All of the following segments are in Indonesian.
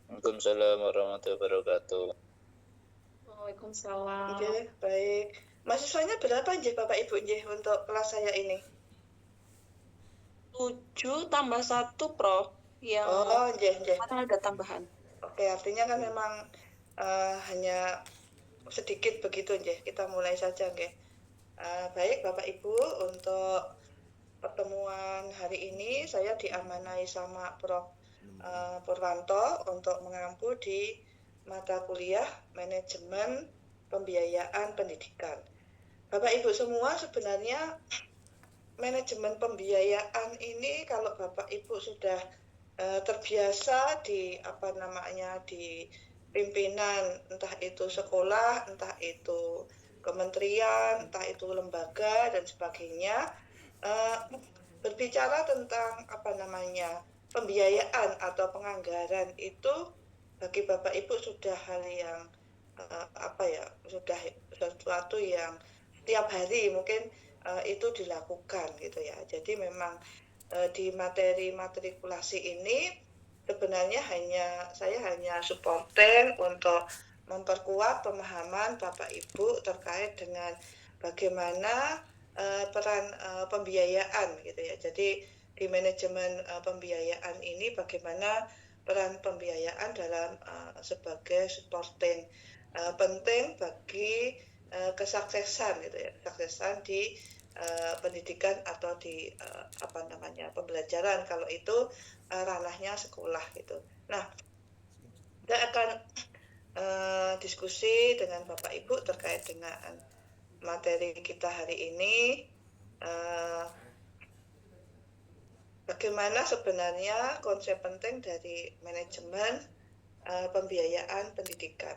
Waalaikumsalam warahmatullahi wabarakatuh. Waalaikumsalam. Nggih, baik. Mahasiswanya berapa nggih Bapak Ibu nggih untuk kelas saya ini? 7 tambah 1, Prof. Yang Oh, nggih. mana ada tambahan. Oke, artinya kan memang hanya sedikit begitu nggih. Kita mulai saja nggih. Baik Bapak Ibu, untuk pertemuan hari ini saya diamanai sama Prof. Purwanto untuk mengampu di mata kuliah Manajemen Pembiayaan Pendidikan. Bapak Ibu semua, sebenarnya manajemen pembiayaan ini kalau Bapak Ibu sudah terbiasa di di pimpinan, entah itu sekolah, entah itu kementerian, entah itu lembaga dan sebagainya, berbicara tentang pembiayaan atau penganggaran itu bagi Bapak Ibu sudah hal yang sudah sesuatu yang setiap hari mungkin itu dilakukan gitu ya. Jadi memang di materi matrikulasi ini sebenarnya saya hanya supporter untuk memperkuat pemahaman Bapak Ibu terkait dengan bagaimana peran pembiayaan gitu ya. Jadi di manajemen pembiayaan ini bagaimana peran pembiayaan dalam sebagai supporting penting bagi kesuksesan gitu ya, kesuksesan di pendidikan atau di pembelajaran kalau itu ranahnya sekolah gitu. Nah, kita akan diskusi dengan Bapak Ibu terkait dengan materi kita hari ini. Bagaimana sebenarnya konsep penting dari manajemen pembiayaan pendidikan.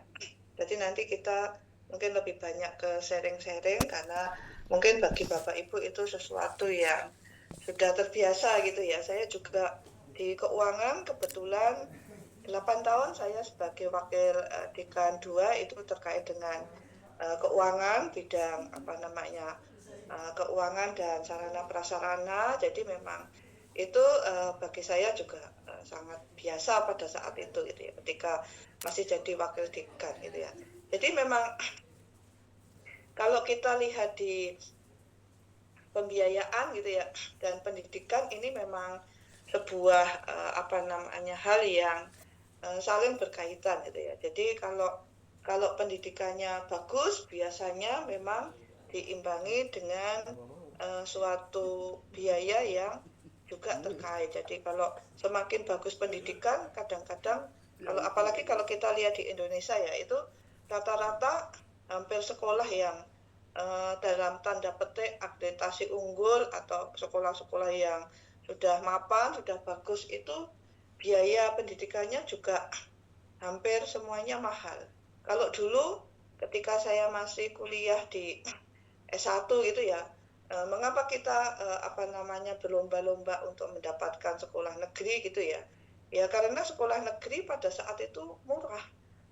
Jadi nanti kita mungkin lebih banyak ke sharing-sharing karena mungkin bagi Bapak Ibu itu sesuatu yang sudah terbiasa gitu ya. Saya juga di keuangan kebetulan 8 tahun saya sebagai wakil dekan 2 itu terkait dengan keuangan, bidang keuangan dan sarana prasarana. Jadi memang itu bagi saya juga sangat biasa pada saat itu gitu ya, ketika masih jadi wakil dekan gitu ya. Jadi memang kalau kita lihat di pembiayaan gitu ya dan pendidikan ini memang sebuah hal yang saling berkaitan gitu ya. Jadi kalau pendidikannya bagus biasanya memang diimbangi dengan suatu biaya yang juga terkait. Jadi kalau semakin bagus pendidikan kadang-kadang apalagi kalau kita lihat di Indonesia ya, itu rata-rata hampir sekolah yang dalam tanda petik akreditasi unggul atau sekolah-sekolah yang sudah mapan, sudah bagus itu biaya pendidikannya juga hampir semuanya mahal. Kalau dulu ketika saya masih kuliah di S1 gitu ya, mengapa kita berlomba-lomba untuk mendapatkan sekolah negeri gitu ya? Ya karena sekolah negeri pada saat itu murah.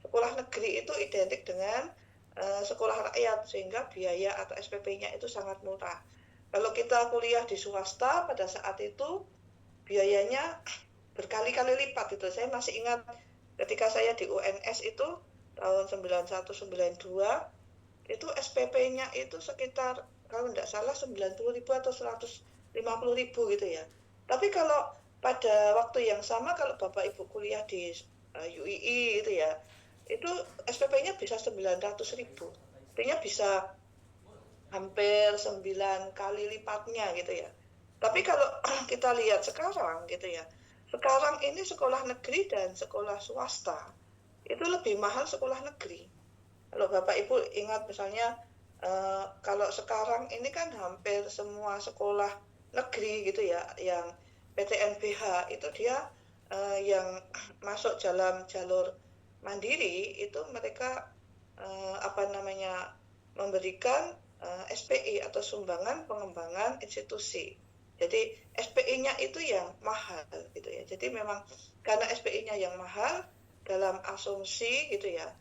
Sekolah negeri itu identik dengan sekolah rakyat sehingga biaya atau SPP-nya itu sangat murah. Kalau kita kuliah di swasta pada saat itu biayanya berkali-kali lipat itu. Saya masih ingat ketika saya di UNS itu tahun 91-92 itu SPP-nya itu sekitar kalau tidak salah 90.000 atau 150.000 gitu ya. Tapi kalau pada waktu yang sama kalau Bapak Ibu kuliah di UII itu ya, itu SPP-nya bisa 900.000. Artinya bisa hampir 9 kali lipatnya gitu ya. Tapi kalau kita lihat sekarang gitu ya, sekarang ini sekolah negeri dan sekolah swasta itu lebih mahal sekolah negeri. Kalau Bapak Ibu ingat misalnya kalau sekarang ini kan hampir semua sekolah negeri gitu ya, yang PTNBH itu dia yang masuk dalam jalur mandiri itu mereka memberikan SPI atau sumbangan pengembangan institusi. Jadi SPI-nya itu yang mahal gitu ya. Jadi memang karena SPI-nya yang mahal dalam asumsi gitu ya,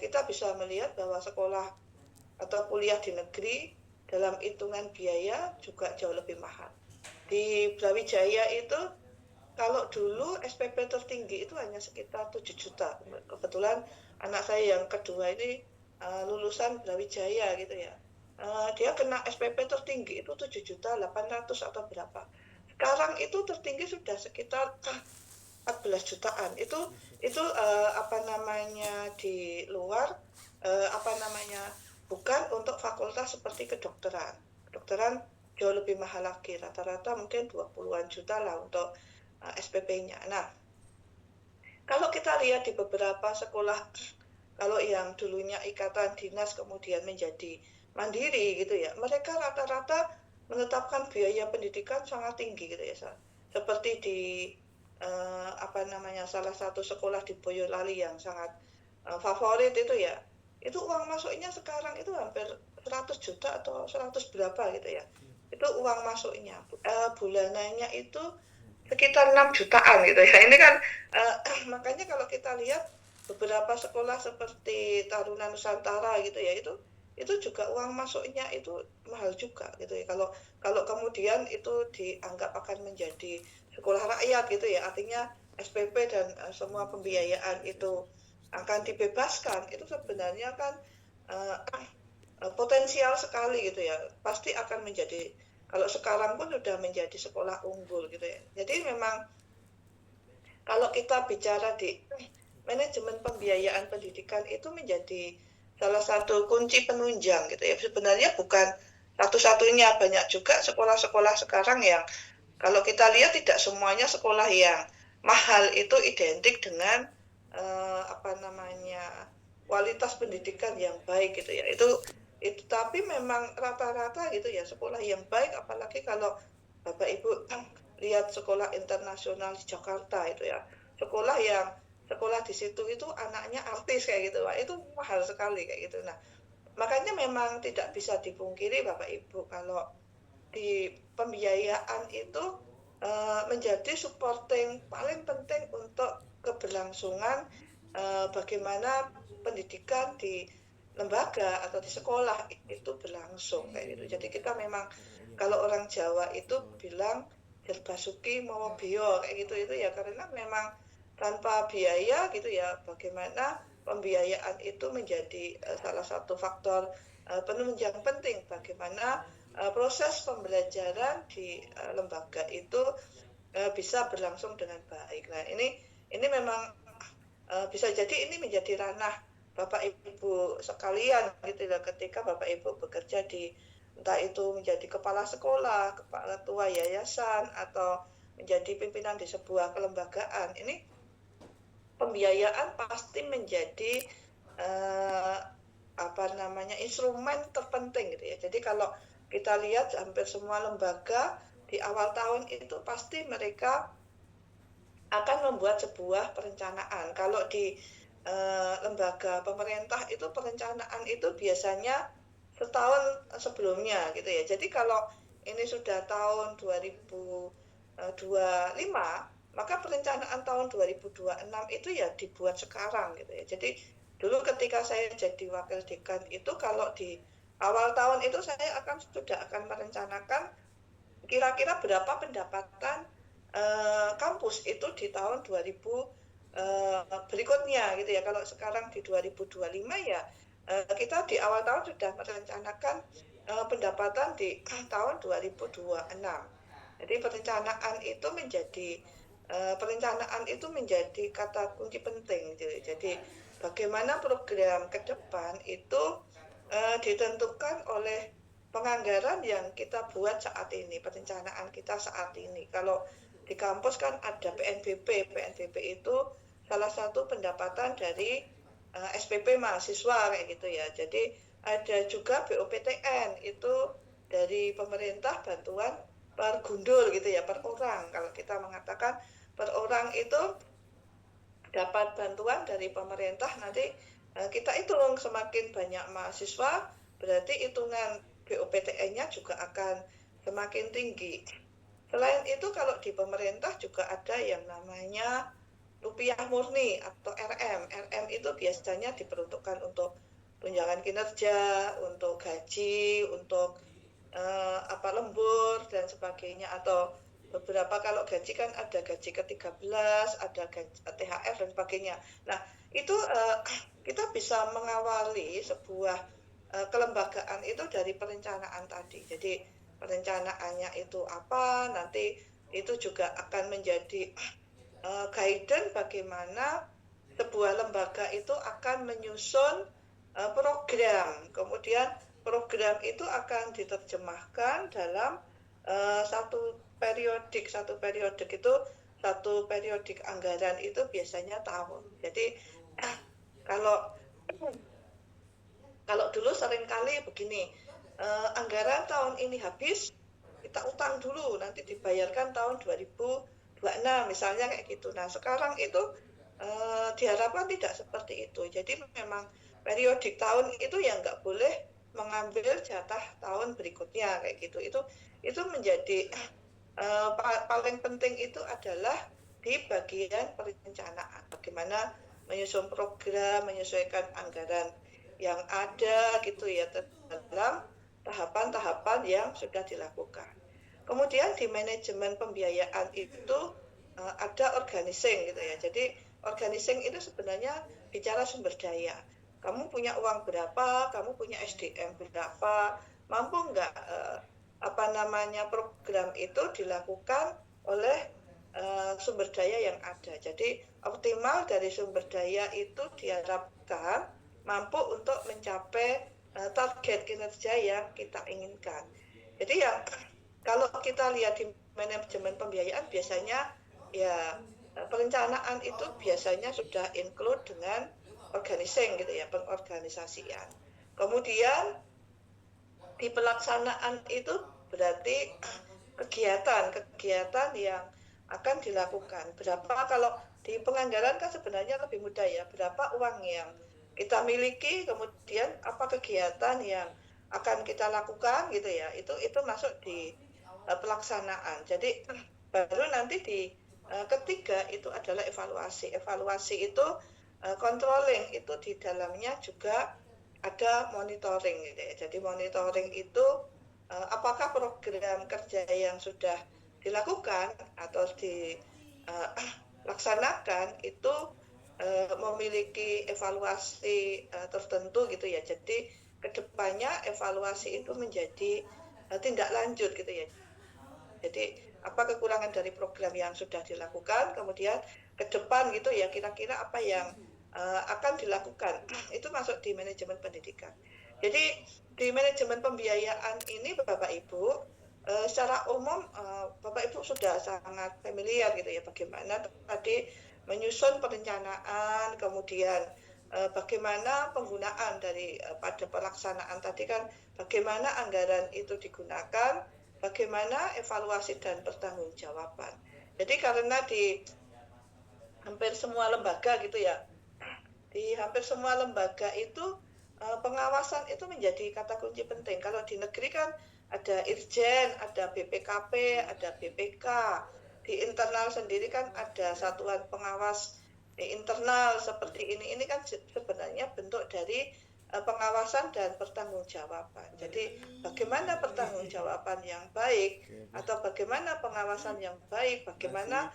kita bisa melihat bahwa sekolah atau kuliah di negeri dalam hitungan biaya juga jauh lebih mahal. Di Brawijaya itu kalau dulu SPP tertinggi itu hanya sekitar 7 juta. Kebetulan anak saya yang kedua ini lulusan Brawijaya gitu ya. Dia kena SPP tertinggi itu 7.800.000 atau berapa. Sekarang itu tertinggi sudah sekitar 14 jutaan. Itu di luar bukan untuk fakultas seperti kedokteran. Kedokteran jauh lebih mahal lagi, rata-rata mungkin 20-an juta lah untuk SPP-nya. Nah, kalau kita lihat di beberapa sekolah, kalau yang dulunya ikatan dinas kemudian menjadi mandiri gitu ya, mereka rata-rata menetapkan biaya pendidikan sangat tinggi gitu ya. Seperti di salah satu sekolah di Boyolali yang sangat favorit itu ya, itu uang masuknya sekarang itu hampir 100 juta atau 100 berapa gitu ya. Itu uang masuknya. Bulanannya itu sekitar 6 jutaan gitu ya. Ini kan makanya kalau kita lihat beberapa sekolah seperti Taruna Nusantara gitu ya, itu juga uang masuknya itu mahal juga gitu ya. Kalau kemudian itu dianggap akan menjadi sekolah rakyat gitu ya, artinya SPP dan semua pembiayaan itu akan dibebaskan, itu sebenarnya kan potensial sekali gitu ya. Pasti akan menjadi, kalau sekarang pun sudah menjadi sekolah unggul gitu ya. Jadi memang kalau kita bicara di manajemen pembiayaan pendidikan itu menjadi salah satu kunci penunjang gitu ya. Sebenarnya bukan satu-satunya, banyak juga sekolah-sekolah sekarang yang kalau kita lihat tidak semuanya sekolah yang mahal itu identik dengan kualitas pendidikan yang baik gitu ya. Itu tapi memang rata-rata gitu ya sekolah yang baik, apalagi kalau Bapak Ibu lihat sekolah internasional di Jakarta itu ya. Sekolah di situ itu anaknya artis kayak gitu, Pak. Itu mahal sekali kayak gitu. Nah, makanya memang tidak bisa dipungkiri Bapak Ibu kalau di pembiayaan itu menjadi supporting paling penting untuk keberlangsungan bagaimana pendidikan di lembaga atau di sekolah itu berlangsung kayak gitu. Jadi kita memang kalau orang Jawa itu bilang Jerbasuki mawa bio kayak gitu itu ya, karena memang tanpa biaya gitu ya, bagaimana pembiayaan itu menjadi salah satu faktor penunjang penting bagaimana proses pembelajaran di lembaga itu bisa berlangsung dengan baik. Nah, ini memang bisa jadi ini menjadi ranah Bapak Ibu sekalian gitu ya, ketika Bapak Ibu bekerja di entah itu menjadi kepala sekolah, kepala ketua yayasan atau menjadi pimpinan di sebuah kelembagaan. Ini pembiayaan pasti menjadi instrumen terpenting gitu ya. Jadi kalau kita lihat hampir semua lembaga di awal tahun itu pasti mereka akan membuat sebuah perencanaan. Kalau di lembaga pemerintah itu perencanaan itu biasanya setahun sebelumnya gitu ya. Jadi kalau ini sudah tahun 2025, maka perencanaan tahun 2026 itu ya dibuat sekarang gitu ya. Jadi dulu ketika saya jadi wakil dekan itu kalau di awal tahun itu saya sudah akan merencanakan kira-kira berapa pendapatan kampus itu di tahun 2000 berikutnya gitu ya. Kalau sekarang di 2025 ya kita di awal tahun sudah merencanakan pendapatan di tahun 2026. Jadi perencanaan itu menjadi kata kunci penting. Jadi bagaimana program ke depan itu ditentukan oleh penganggaran yang kita buat saat ini, perencanaan kita saat ini. Kalau di kampus kan ada PNBP. PNBP itu salah satu pendapatan dari SPP mahasiswa kayak gitu ya. Jadi ada juga BOPTN, itu dari pemerintah bantuan per gundul gitu ya, per orang. Kalau kita mengatakan per orang itu dapat bantuan dari pemerintah, nanti kita hitung semakin banyak mahasiswa, berarti hitungan BOPTN-nya juga akan semakin tinggi. Selain itu kalau di pemerintah juga ada yang namanya rupiah murni atau RM. RM itu biasanya diperuntukkan untuk tunjangan kinerja, untuk gaji, untuk lembur dan sebagainya, atau beberapa kalau gaji kan ada gaji ke-13, ada gaji THR dan sebagainya. Nah, itu kita bisa mengawali sebuah kelembagaan itu dari perencanaan tadi. Jadi perencanaannya itu apa, nanti itu juga akan menjadi guidance bagaimana sebuah lembaga itu akan menyusun program. Kemudian program itu akan diterjemahkan dalam satu periodik itu satu periodik anggaran itu biasanya tahun. Jadi kalau dulu seringkali begini, anggaran tahun ini habis, kita utang dulu, nanti dibayarkan tahun 2026 misalnya kayak gitu. Nah sekarang itu diharapkan tidak seperti itu. Jadi memang periodik tahun itu yang nggak boleh mengambil jatah tahun berikutnya kayak gitu. Itu menjadi paling penting itu adalah di bagian perencanaan. Bagaimana menyusun program, menyesuaikan anggaran yang ada gitu ya dalam tahapan-tahapan yang sudah dilakukan. Kemudian di manajemen pembiayaan itu ada organizing gitu ya. Jadi organizing itu sebenarnya bicara sumber daya. Kamu punya uang berapa, kamu punya SDM berapa, mampu nggak program itu dilakukan oleh sumber daya yang ada. Jadi optimal dari sumber daya itu diharapkan mampu untuk mencapai target kinerja yang kita inginkan. Jadi ya kalau kita lihat di manajemen pembiayaan biasanya ya perencanaan itu biasanya sudah include dengan organizing gitu ya, pengorganisasian. Kemudian di pelaksanaan itu berarti kegiatan yang akan dilakukan. Berapa kalau di penganggaran kan sebenarnya lebih mudah ya, berapa uang yang kita miliki, kemudian apa kegiatan yang akan kita lakukan gitu ya, itu masuk di pelaksanaan. Jadi baru nanti di ketiga itu adalah evaluasi. Evaluasi itu controlling, itu di dalamnya juga ada monitoring gitu ya. Jadi monitoring itu apakah program kerja yang sudah dilakukan atau dilaksanakan itu memiliki evaluasi tertentu gitu ya. Jadi kedepannya evaluasi itu menjadi tindak lanjut gitu ya. Jadi apa kekurangan dari program yang sudah dilakukan, kemudian ke depan gitu ya kira-kira apa yang akan dilakukan. Itu masuk di manajemen pendidikan. Jadi di manajemen pembiayaan ini Bapak Ibu secara umum Bapak Ibu sudah sangat familiar gitu ya bagaimana tadi menyusun perencanaan, kemudian bagaimana penggunaan dari pada pelaksanaan tadi kan bagaimana anggaran itu digunakan, bagaimana evaluasi dan pertanggungjawaban. Jadi karena di hampir semua lembaga gitu ya, di hampir semua lembaga itu pengawasan itu menjadi kata kunci penting. Kalau di negeri kan ada Irjen, ada BPKP, ada BPK. Di internal sendiri kan ada satuan pengawas internal seperti ini kan sebenarnya bentuk dari pengawasan dan pertanggungjawaban. Jadi bagaimana pertanggungjawaban yang baik atau bagaimana pengawasan yang baik, bagaimana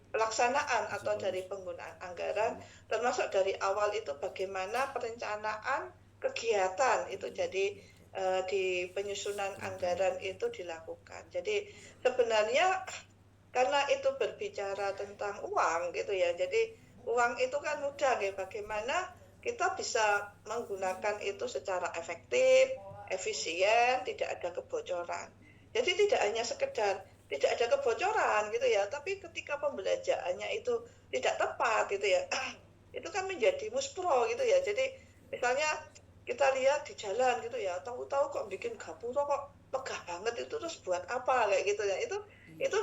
pelaksanaan atau dari penggunaan anggaran, termasuk dari awal itu bagaimana perencanaan kegiatan itu jadi di penyusunan anggaran itu dilakukan. Jadi sebenarnya karena itu berbicara tentang uang gitu ya, jadi uang itu kan mudah ya, bagaimana kita bisa menggunakan itu secara efektif, efisien, tidak ada kebocoran. Jadi tidak hanya sekedar tidak ada kebocoran gitu ya, tapi ketika pembelanjaannya itu tidak tepat gitu ya, itu kan menjadi muspro gitu ya. Jadi misalnya kita lihat di jalan gitu ya, tahu-tahu kok bikin gapura kok megah banget, itu terus buat apa kayak gitu ya, itu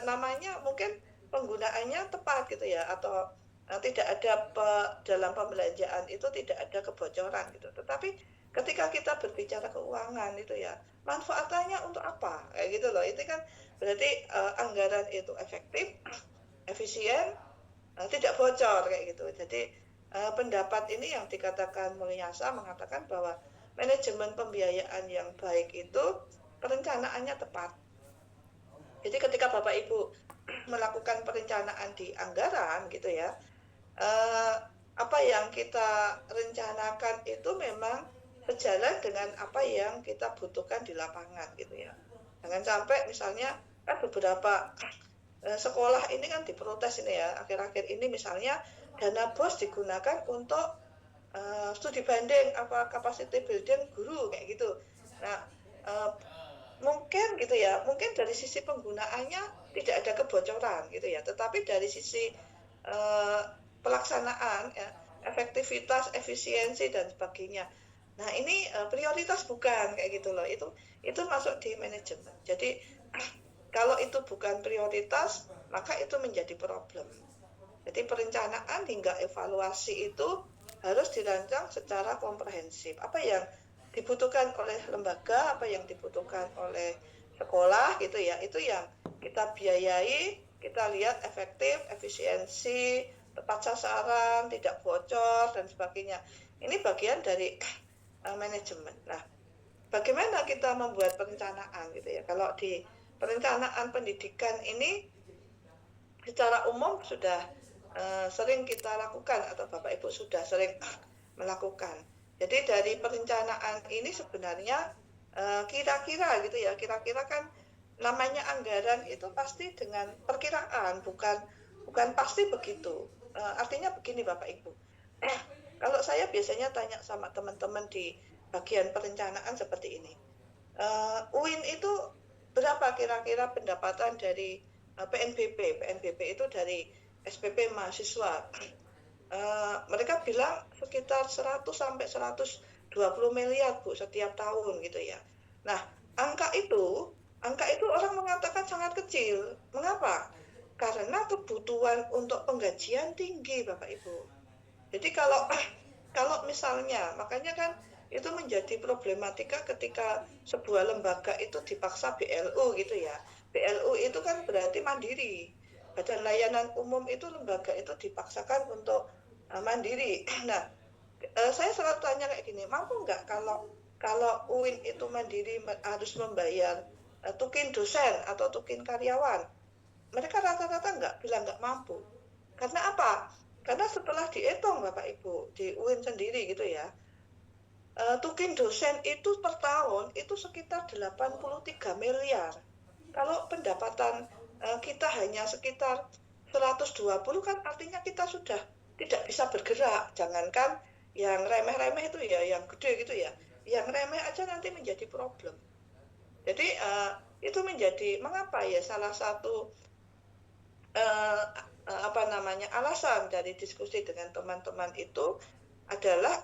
namanya mungkin penggunaannya tepat gitu ya, atau tidak ada dalam pembelanjaan itu tidak ada kebocoran gitu. Tetapi ketika kita berbicara keuangan itu ya, manfaatnya untuk apa kayak gitu loh, itu kan berarti anggaran itu efektif, efisien, tidak bocor kayak gitu. Jadi pendapat ini yang dikatakan Mulyasa mengatakan bahwa manajemen pembiayaan yang baik itu perencanaannya tepat. Jadi ketika Bapak Ibu melakukan perencanaan di anggaran gitu ya, apa yang kita rencanakan itu memang sejalan dengan apa yang kita butuhkan di lapangan gitu ya. Jangan sampai misalnya kan beberapa sekolah ini kan diprotes ini ya, akhir-akhir ini misalnya dana BOS digunakan untuk studi banding apa capacity building guru kayak gitu. Nah, mungkin gitu ya, mungkin dari sisi penggunaannya tidak ada kebocoran gitu ya, tetapi dari sisi pelaksanaan ya, efektivitas, efisiensi dan sebagainya. Nah, ini prioritas bukan kayak gitu loh. Itu masuk di manajemen. Jadi kalau itu bukan prioritas, maka itu menjadi problem. Jadi perencanaan hingga evaluasi itu harus dirancang secara komprehensif. Apa yang dibutuhkan oleh lembaga, apa yang dibutuhkan oleh sekolah gitu ya, itu yang kita biayai, kita lihat efektif, efisiensi, tepat sasaran, tidak bocor dan sebagainya. Ini bagian dari manajemen. Nah, bagaimana kita membuat perencanaan gitu ya? Kalau di perencanaan pendidikan ini secara umum sudah sering kita lakukan atau Bapak Ibu sudah sering melakukan. Jadi dari perencanaan ini sebenarnya kira-kira gitu ya, kira-kira kan namanya anggaran itu pasti dengan perkiraan, bukan pasti begitu. Artinya begini Bapak Ibu, kalau saya biasanya tanya sama teman-teman di bagian perencanaan seperti ini, UIN itu berapa kira-kira pendapatan dari PNBP? PNBP itu dari SPP mahasiswa. Mereka bilang sekitar 100 sampai 120 miliar Bu setiap tahun gitu ya. Nah, angka itu orang mengatakan sangat kecil. Mengapa? Karena kebutuhan untuk penggajian tinggi Bapak Ibu. Jadi kalau misalnya, makanya kan itu menjadi problematika ketika sebuah lembaga itu dipaksa BLU gitu ya. BLU itu kan berarti mandiri. Badan Layanan Umum itu lembaga itu dipaksakan untuk mandiri. Nah, saya selalu tanya kayak gini, mampu nggak kalau UIN itu mandiri harus membayar tukin dosen atau tukin karyawan? Mereka rata-rata bilang nggak mampu. Karena apa? Karena setelah dihitung Bapak Ibu di UIN sendiri gitu ya, tukin dosen itu per tahun itu sekitar 83 miliar. Kalau pendapatan kita hanya sekitar 120 kan artinya kita sudah tidak bisa bergerak. Jangankan yang remeh-remeh itu ya, yang gede gitu ya. Yang remeh aja nanti menjadi problem. Jadi itu menjadi mengapa ya salah satu alasan dari diskusi dengan teman-teman itu adalah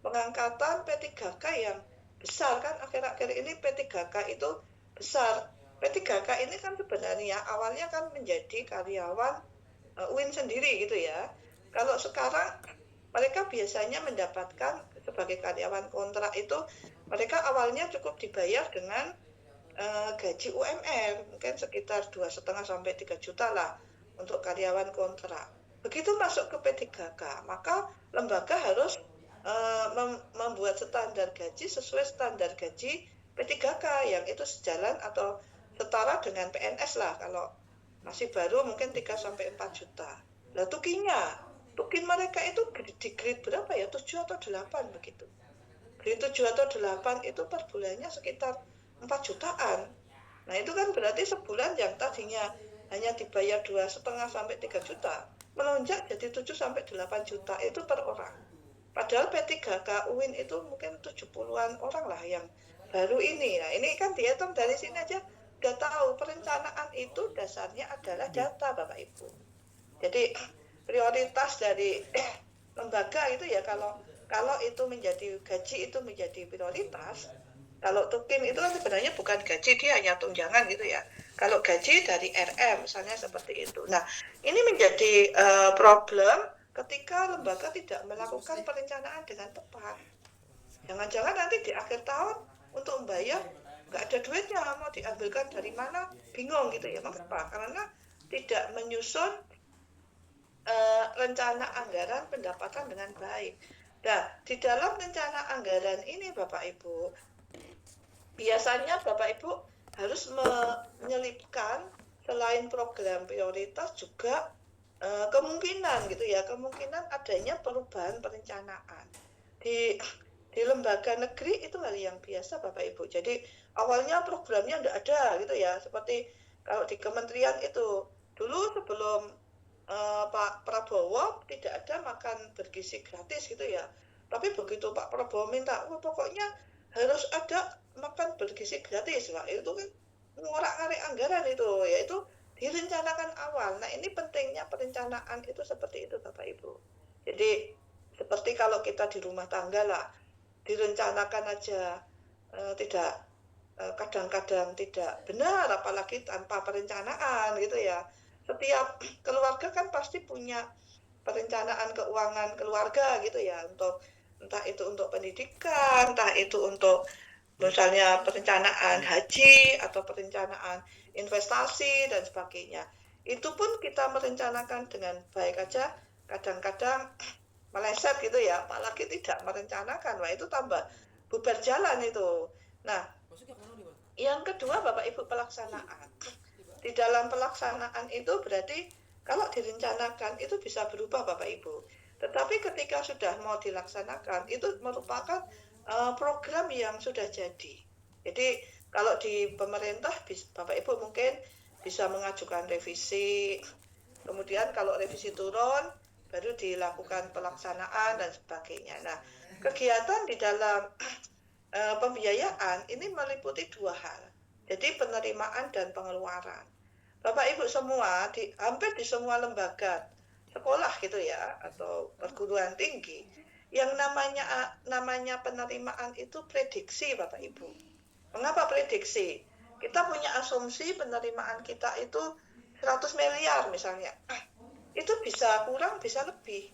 pengangkatan P3K yang besar kan akhir-akhir ini P3K itu besar. P3K ini kan sebenarnya awalnya kan menjadi karyawan UIN sendiri gitu ya. Kalau sekarang mereka biasanya mendapatkan sebagai karyawan kontrak itu mereka awalnya cukup dibayar dengan gaji UMR mungkin sekitar 2,5 sampai 3 juta lah untuk karyawan kontrak. Begitu masuk ke P3K, maka lembaga harus membuat standar gaji sesuai standar gaji P3K yang itu sejalan atau setara dengan PNS lah. Kalau masih baru mungkin 3 sampai 4 juta. Lah tukin mereka itu di grade berapa ya? 7 atau 8 begitu. Grade 7 atau 8 itu per bulannya sekitar 4 jutaan. Nah, itu kan berarti sebulan yang tadinya hanya dibayar 2,5 sampai 3 juta, melonjak jadi 7 sampai 8 juta itu per orang. Padahal P3K UIN itu mungkin 70-an orang lah yang baru ini. Nah, ini kan dihitung dari sini aja udah tahu perencanaan itu dasarnya adalah data Bapak Ibu. Jadi prioritas dari lembaga itu ya kalau itu menjadi gaji itu menjadi prioritas. Kalau tukin itu kan sebenarnya bukan gaji, dia hanya tunjangan gitu ya. Kalau gaji dari RM misalnya seperti itu. Nah, ini menjadi problem ketika lembaga tidak melakukan perencanaan dengan tepat. Jangan-jangan nanti di akhir tahun untuk membayar nggak ada duitnya, mau diambilkan dari mana, bingung gitu ya. Mengapa? Karena tidak menyusun rencana anggaran pendapatan dengan baik. Nah, di dalam rencana anggaran ini Bapak Ibu, biasanya Bapak Ibu harus menyelipkan selain program prioritas juga kemungkinan gitu ya, kemungkinan adanya perubahan perencanaan di lembaga negeri itu hal yang biasa Bapak Ibu. Jadi awalnya programnya tidak ada gitu ya, seperti kalau di kementerian itu dulu sebelum Pak Prabowo tidak ada makan bergizi gratis gitu ya. Tapi begitu Pak Prabowo minta, pokoknya harus ada makan bergizi gratis lah. Itu kan ngorak-ngarik anggaran itu, yaitu direncanakan awal. Nah ini pentingnya perencanaan itu seperti itu Bapak Ibu. Jadi seperti kalau kita di rumah tangga lah, direncanakan aja tidak kadang-kadang tidak benar, apalagi tanpa perencanaan gitu ya. Setiap keluarga kan pasti punya perencanaan keuangan keluarga gitu ya, untuk entah itu untuk pendidikan, entah itu untuk misalnya perencanaan haji atau perencanaan investasi dan sebagainya. Itu pun kita merencanakan dengan baik aja, kadang-kadang meleset gitu ya, apalagi tidak merencanakan, wah itu tambah bubar jalan itu. Nah, yang kedua Bapak Ibu pelaksanaan. Di dalam pelaksanaan itu berarti kalau direncanakan itu bisa berubah Bapak Ibu. Tetapi ketika sudah mau dilaksanakan itu merupakan program yang sudah jadi. Jadi kalau di pemerintah Bapak Ibu mungkin bisa mengajukan revisi. Kemudian kalau revisi turun baru dilakukan pelaksanaan dan sebagainya. Nah, kegiatan di dalam pembiayaan ini meliputi dua hal. Jadi penerimaan dan pengeluaran. Bapak Ibu semua hampir di semua lembaga sekolah gitu ya atau perguruan tinggi yang namanya penerimaan itu prediksi Bapak Ibu. Mengapa prediksi? Kita punya asumsi penerimaan kita itu 100 miliar misalnya. Itu bisa kurang, bisa lebih.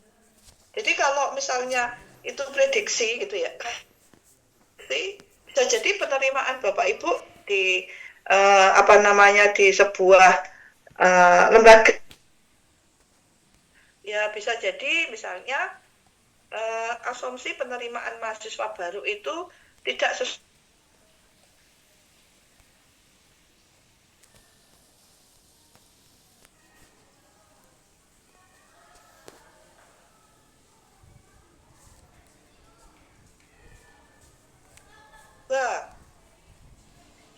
Jadi kalau misalnya itu prediksi gitu ya. Bisa jadi penerimaan Bapak Ibu di di sebuah lembaga ya bisa jadi misalnya asumsi penerimaan mahasiswa baru itu tidak sesuai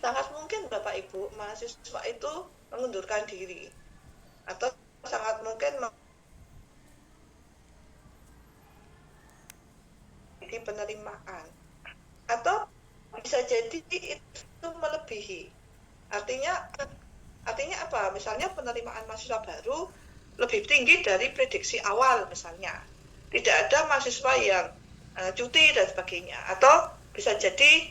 sangat mungkin Bapak Ibu mahasiswa itu mengundurkan diri atau sangat mungkin di penerimaan atau bisa jadi itu melebihi. Artinya apa? Misalnya penerimaan mahasiswa baru lebih tinggi dari prediksi awal misalnya. Tidak ada mahasiswa yang cuti dan sebagainya. Atau bisa jadi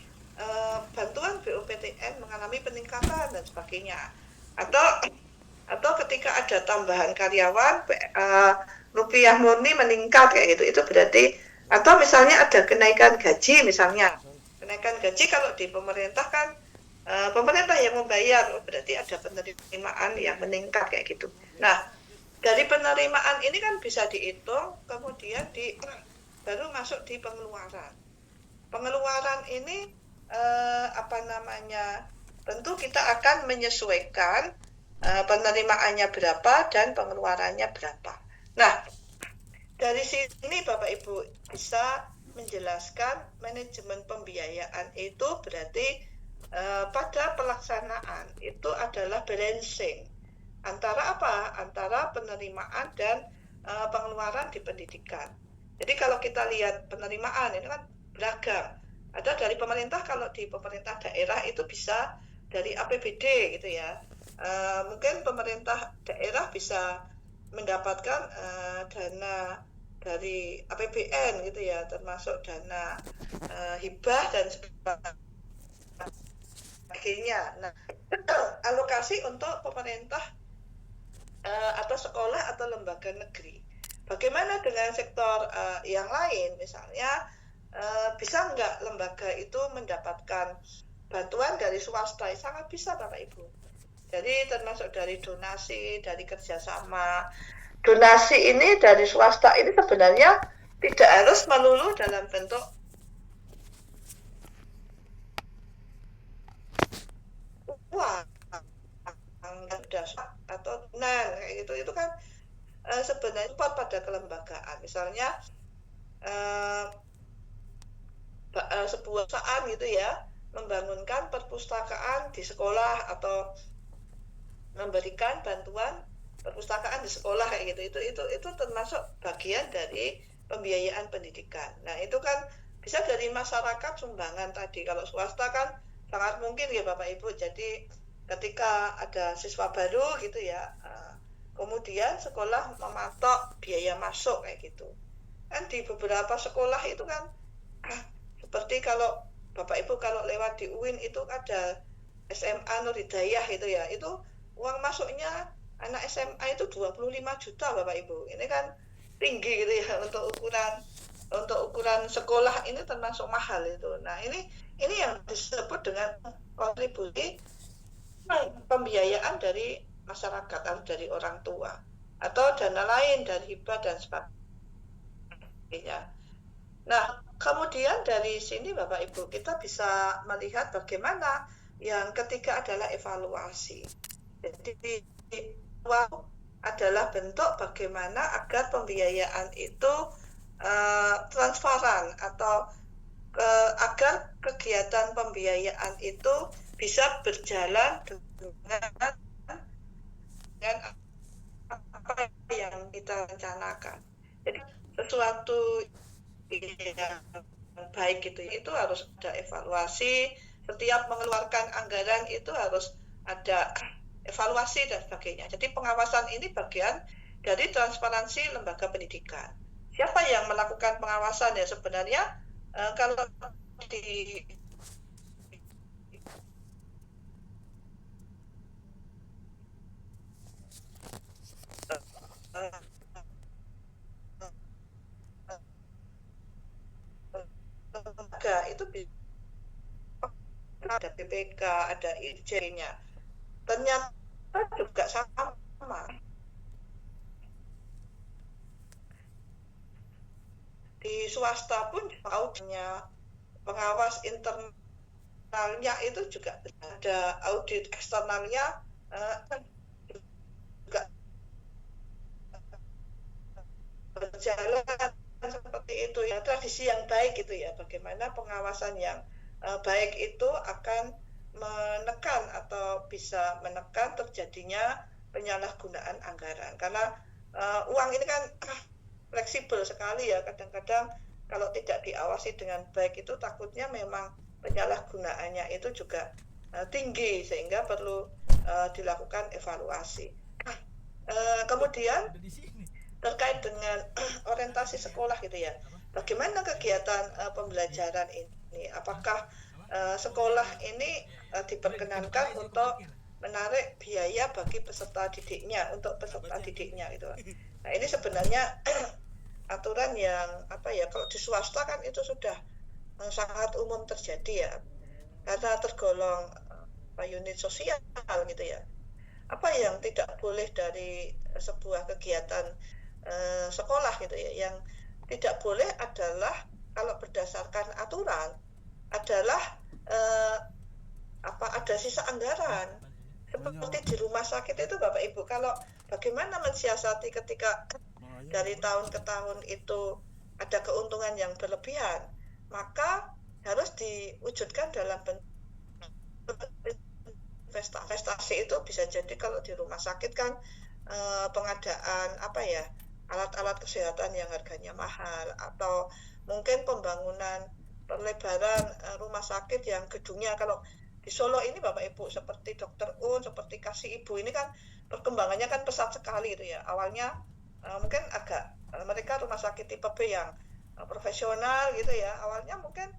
bantuan BUPTN mengalami peningkatan dan sebagainya. Atau ketika ada tambahan karyawan rupiah murni meningkat kayak gitu. Itu berarti atau misalnya ada kenaikan gaji misalnya. Kenaikan gaji kalau di pemerintah kan pemerintah yang membayar, berarti ada penerimaan yang meningkat kayak gitu. Nah, dari penerimaan ini kan bisa dihitung, kemudian baru masuk di pengeluaran. Pengeluaran ini tentu kita akan menyesuaikan penerimaannya berapa dan pengeluarannya berapa. Nah, dari sini Bapak Ibu bisa menjelaskan manajemen pembiayaan itu berarti pada pelaksanaan itu adalah balancing antara apa? Antara penerimaan dan pengeluaran di pendidikan. Jadi kalau kita lihat penerimaan ini kan beragam. Ada dari pemerintah, kalau di pemerintah daerah itu bisa dari APBD gitu ya. Mungkin pemerintah daerah bisa mendapatkan dana dari APBN gitu ya, termasuk dana hibah dan sebagainya. Nah, alokasi untuk pemerintah atau sekolah atau lembaga negeri. Bagaimana dengan sektor yang lain? Misalnya bisa nggak lembaga itu mendapatkan bantuan dari swasta? Sangat bisa Bapak Ibu. Jadi termasuk dari donasi, dari kerjasama. Donasi ini dari swasta ini sebenarnya tidak harus melulu dalam bentuk uang dasar atau kayak gitu, itu kan sebenarnya support pada kelembagaan. Misalnya sebuah perusahaan gitu ya, membangunkan perpustakaan di sekolah atau memberikan bantuan perpustakaan di sekolah kayak gitu, itu termasuk bagian dari pembiayaan pendidikan. Nah itu kan bisa dari masyarakat sumbangan tadi. Kalau swasta kan sangat mungkin ya Bapak Ibu. Jadi ketika ada siswa baru gitu ya, kemudian sekolah mematok biaya masuk kayak gitu. Kan di beberapa sekolah itu kan seperti kalau Bapak Ibu kalau lewat di UIN itu ada SMA Nur Hidayah itu ya, itu uang masuknya anak SMA itu 25 juta Bapak Ibu. Ini kan tinggi gitu ya untuk ukuran sekolah, ini termasuk mahal itu. Nah, ini yang disebut dengan kontribusi pembiayaan dari masyarakat atau dari orang tua atau dana lain dari hibah dan sebagainya. Nah, kemudian dari sini Bapak Ibu kita bisa melihat bagaimana yang ketiga adalah evaluasi. Jadi adalah bentuk bagaimana agar pembiayaan itu transparan atau agar kegiatan pembiayaan itu bisa berjalan dengan apa yang kita rencanakan. Jadi sesuatu yang baik itu harus ada evaluasi. Setiap mengeluarkan anggaran itu harus ada evaluasi dan sebagainya. Jadi pengawasan ini bagian dari transparansi lembaga pendidikan. Siapa yang melakukan pengawasan ya sebenarnya kalau di lembaga itu ada BPK, ada IJ-nya. Ternyata juga sama. Di swasta pun auditnya, pengawas internalnya itu juga ada, audit eksternalnya juga berjalan seperti itu ya, tradisi yang baik gitu ya, bagaimana pengawasan yang baik itu akan menekan atau bisa menekan terjadinya penyalahgunaan anggaran, karena uang ini kan fleksibel sekali ya, kadang-kadang kalau tidak diawasi dengan baik itu takutnya memang penyalahgunaannya itu juga tinggi sehingga perlu dilakukan evaluasi. Kemudian terkait dengan orientasi sekolah gitu ya, bagaimana kegiatan pembelajaran ini, apakah sekolah ini diperkenankan untuk menarik biaya bagi peserta didiknya, untuk peserta didiknya gitu. Nah ini sebenarnya aturan yang kalau di swasta kan itu sudah sangat umum terjadi ya, karena tergolong unit sosial gitu ya. Apa yang tidak boleh dari sebuah kegiatan sekolah gitu ya, yang tidak boleh adalah kalau berdasarkan aturan adalah ada sisa anggaran. Seperti di rumah sakit itu Bapak Ibu, kalau bagaimana mensiasati ketika dari tahun ke tahun itu ada keuntungan yang berlebihan, maka harus diwujudkan dalam bentuk investasi. Itu bisa jadi kalau di rumah sakit kan pengadaan alat-alat kesehatan yang harganya mahal, atau mungkin pembangunan perlebaran rumah sakit yang gedungnya, kalau di Solo ini Bapak Ibu seperti Dokter Un, seperti Kasih Ibu ini kan perkembangannya kan pesat sekali itu ya. Awalnya mungkin mereka rumah sakit tipe B yang profesional gitu ya. Awalnya mungkin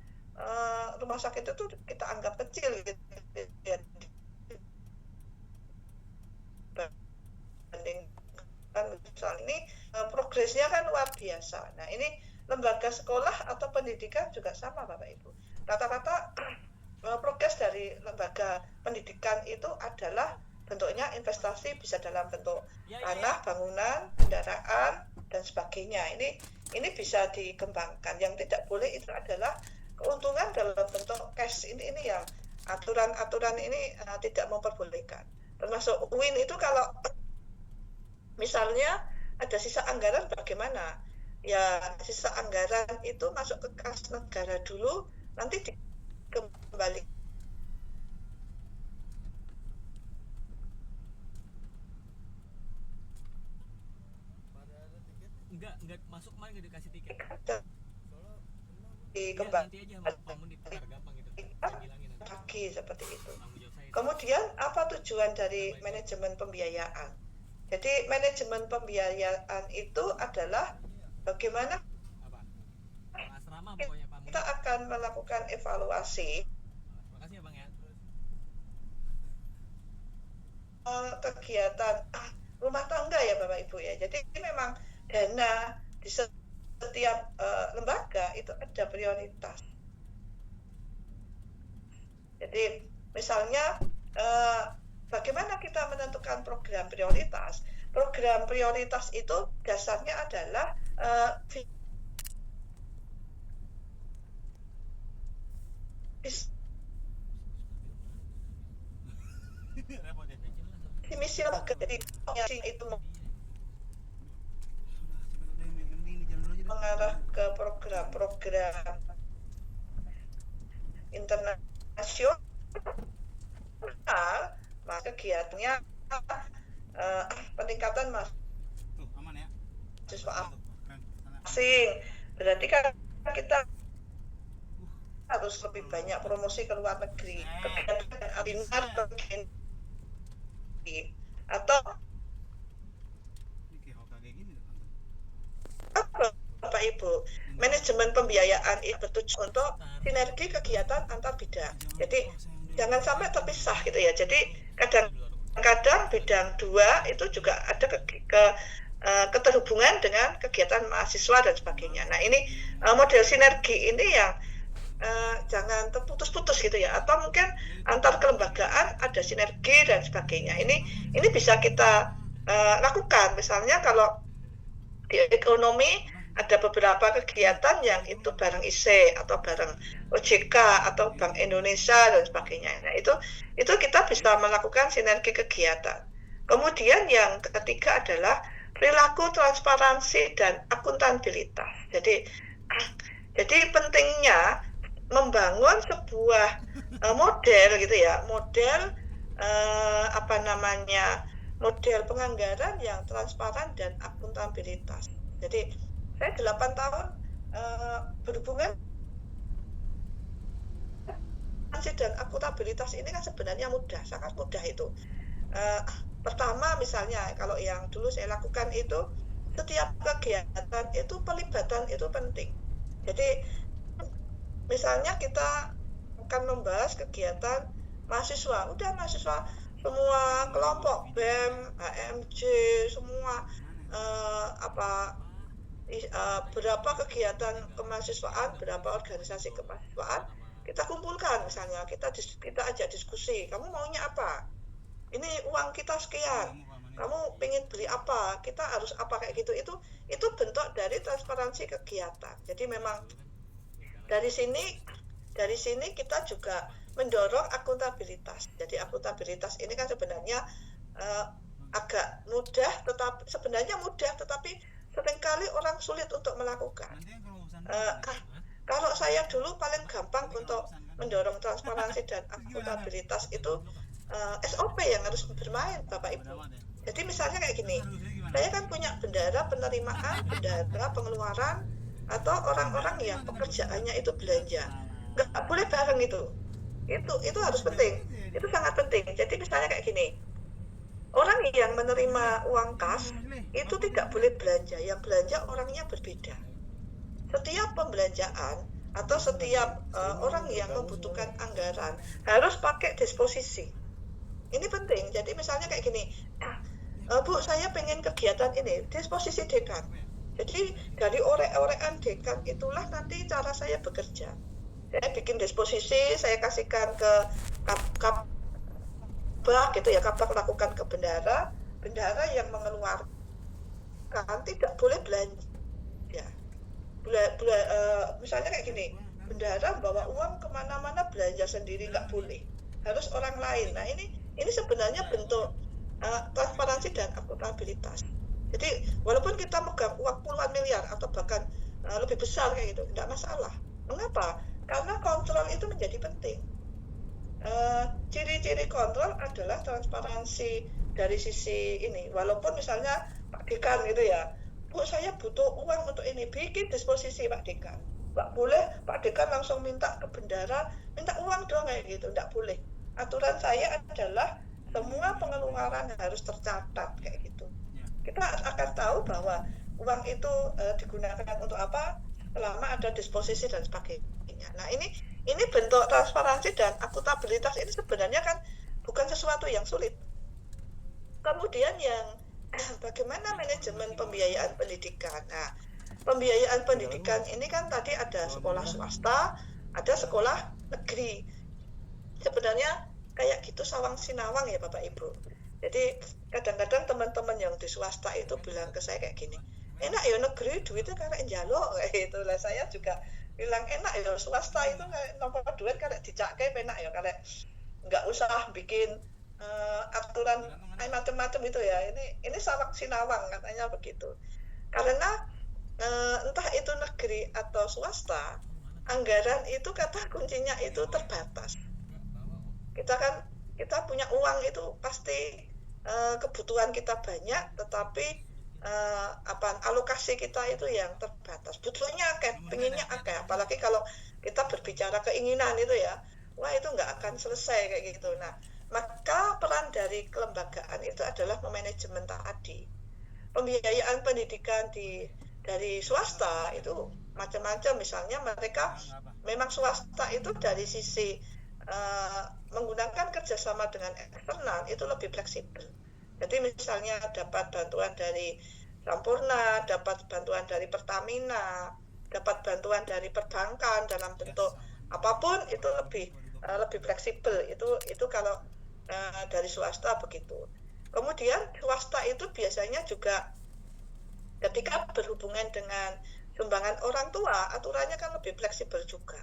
rumah sakit itu kita anggap kecil gitu ya, bandingkan misalnya ini progresnya kan luar biasa. Nah ini lembaga sekolah atau pendidikan juga sama Bapak Ibu. Rata-rata progres dari lembaga pendidikan itu adalah bentuknya investasi, bisa dalam bentuk tanah, bangunan, kendaraan dan sebagainya. Ini bisa dikembangkan. Yang tidak boleh itu adalah keuntungan dalam bentuk cash. Ini yang aturan-aturan ini tidak memperbolehkan. termasuk UIN itu kalau misalnya ada sisa anggaran bagaimana? Ya, sisa anggaran itu masuk ke kas negara dulu, nanti dikembali. Enggak masuk kemarin nggak dikasih tiket. Dikembali Nanti aja kamu diputar gampang gitu. Saya bilangin nanti. lagi seperti itu. Tanggung jawab saya. Kemudian apa tujuan dari manajemen pembiayaan? Jadi manajemen pembiayaan itu adalah bagaimana Apa? Asrama pokoknya Pak Muni. kita akan melakukan evaluasi Makasih ya Bang ya. Terus kegiatan rumah tangga ya Bapak Ibu ya. Jadi memang dana di setiap lembaga itu ada prioritas. Jadi misalnya bagaimana kita menentukan program prioritas? Program prioritas itu dasarnya adalah misi lembaga. Jadi itu mengarah ke program-program internasional, maka kegiatannya peningkatan mahasiswa asing. Berarti kan kita harus lebih banyak promosi ke luar negeri, kegiatan webinar atau Bapak Ibu, manajemen pembiayaan itu bertujuan untuk sinergi kegiatan antar bidang. Jadi jangan sampai terpisah gitu ya. Jadi kadang-kadang bidang 2 itu juga ada keterhubungan dengan kegiatan mahasiswa dan sebagainya. Nah ini model sinergi ini yang jangan terputus-putus gitu ya. Atau mungkin antar kelembagaan ada sinergi dan sebagainya. Ini bisa kita lakukan. Misalnya kalau di ekonomi ada beberapa kegiatan yang itu bareng ISE atau bareng OJK atau Bank Indonesia dan sebagainya. Nah, itu kita bisa melakukan sinergi kegiatan. Kemudian yang ketiga adalah perilaku transparansi dan akuntabilitas. Jadi pentingnya membangun sebuah model gitu ya, model model penganggaran yang transparan dan akuntabilitas. Jadi saya 8 tahun berhubungan dan akuntabilitas ini kan sebenarnya mudah, sangat mudah itu. Pertama misalnya kalau yang dulu saya lakukan itu setiap kegiatan itu pelibatan itu penting. Jadi misalnya kita akan membahas kegiatan mahasiswa, udah mahasiswa semua kelompok BEM, HMJ, semua berapa kegiatan kemahasiswaan, berapa organisasi kemahasiswaan kita kumpulkan, misalnya kita ajak diskusi, kamu maunya apa, ini uang kita sekian, kamu pengen beli apa, kita harus apa, kayak gitu. Itu bentuk dari transparansi kegiatan. Jadi memang dari sini kita juga mendorong akuntabilitas. Jadi akuntabilitas ini kan sebenarnya agak mudah, tetapi seringkali orang sulit untuk melakukan. Kalau saya dulu paling gampang untuk mendorong transparansi dan akuntabilitas itu SOP yang harus bermain, Bapak Ibu. Jadi misalnya kayak gini, saya kan punya bendara penerimaan, bendara pengeluaran, atau orang-orang yang pekerjaannya itu belanja. Nggak boleh bareng itu. Itu harus penting. Itu sangat penting. Jadi misalnya kayak gini, orang yang menerima uang kas itu tidak boleh belanja. Yang belanja orangnya berbeda. Setiap pembelanjaan atau setiap orang yang membutuhkan anggaran harus pakai disposisi. Ini penting. Jadi misalnya kayak gini, Bu, saya pengen kegiatan ini, disposisi dekan. Jadi dari orek-orekan dekan itulah nanti cara saya bekerja. Saya bikin disposisi, saya kasihkan ke Kabak gitu ya, Kabak lakukan ke bendara yang mengeluarkan tidak boleh belanja. Misalnya kayak gini, bendara bawa uang kemana-mana belanja sendiri nggak boleh, harus orang lain. Nah ini sebenarnya bentuk transparansi dan akuntabilitas. Jadi walaupun kita megang uang puluhan miliar atau bahkan lebih besar kayak gitu, tidak masalah. Mengapa? Karena kontrol itu menjadi penting. Ciri-ciri kontrol adalah transparansi dari sisi ini. Walaupun misalnya Pak Dekan gitu ya, Bu saya butuh uang untuk ini, bikin disposisi Pak Dekan. Nggak boleh Pak Dekan langsung minta ke bendara, minta uang dong kayak gitu, nggak boleh. Aturan saya adalah semua pengeluaran harus tercatat kayak gitu. Kita akan tahu bahwa uang itu digunakan untuk apa selama ada disposisi dan sebagainya. Nah ini bentuk transparansi dan akuntabilitas ini sebenarnya kan bukan sesuatu yang sulit. Kemudian yang bagaimana manajemen pembiayaan pendidikan. Nah, pembiayaan pendidikan ini kan tadi ada sekolah swasta, ada sekolah negeri. Sebenarnya kayak gitu sawang sinawang ya Bapak Ibu. Jadi kadang-kadang teman-teman yang di swasta itu bilang ke saya kayak gini, enak ya negeri duitnya karena njaluk kayak gitu lah. Saya juga bilang enak ya swasta itu kayak nomor duit karena dicakai enak ya karena nggak usah bikin aturan macam-macam itu ya. Ini sawang sinawang katanya begitu. Karena entah itu negeri atau swasta, anggaran itu kata kuncinya itu terbatas. Kita punya uang itu pasti kebutuhan kita banyak, tetapi alokasi kita itu yang terbatas. Butuhnya akeh, pengennya akeh. Apalagi kalau kita berbicara keinginan itu ya, wah itu nggak akan selesai kayak gitu. Nah, maka peran dari kelembagaan itu adalah memanajemen tadi. Pembiayaan pendidikan dari swasta itu macam-macam. Misalnya mereka memang swasta itu dari sisi menggunakan kerjasama dengan eksternal itu lebih fleksibel. Jadi misalnya dapat bantuan dari Sampurna, dapat bantuan dari Pertamina, dapat bantuan dari perbankan dalam bentuk apapun itu lebih fleksibel. Itu kalau dari swasta begitu. Kemudian swasta itu biasanya juga ketika berhubungan dengan sumbangan orang tua, aturannya kan lebih fleksibel juga.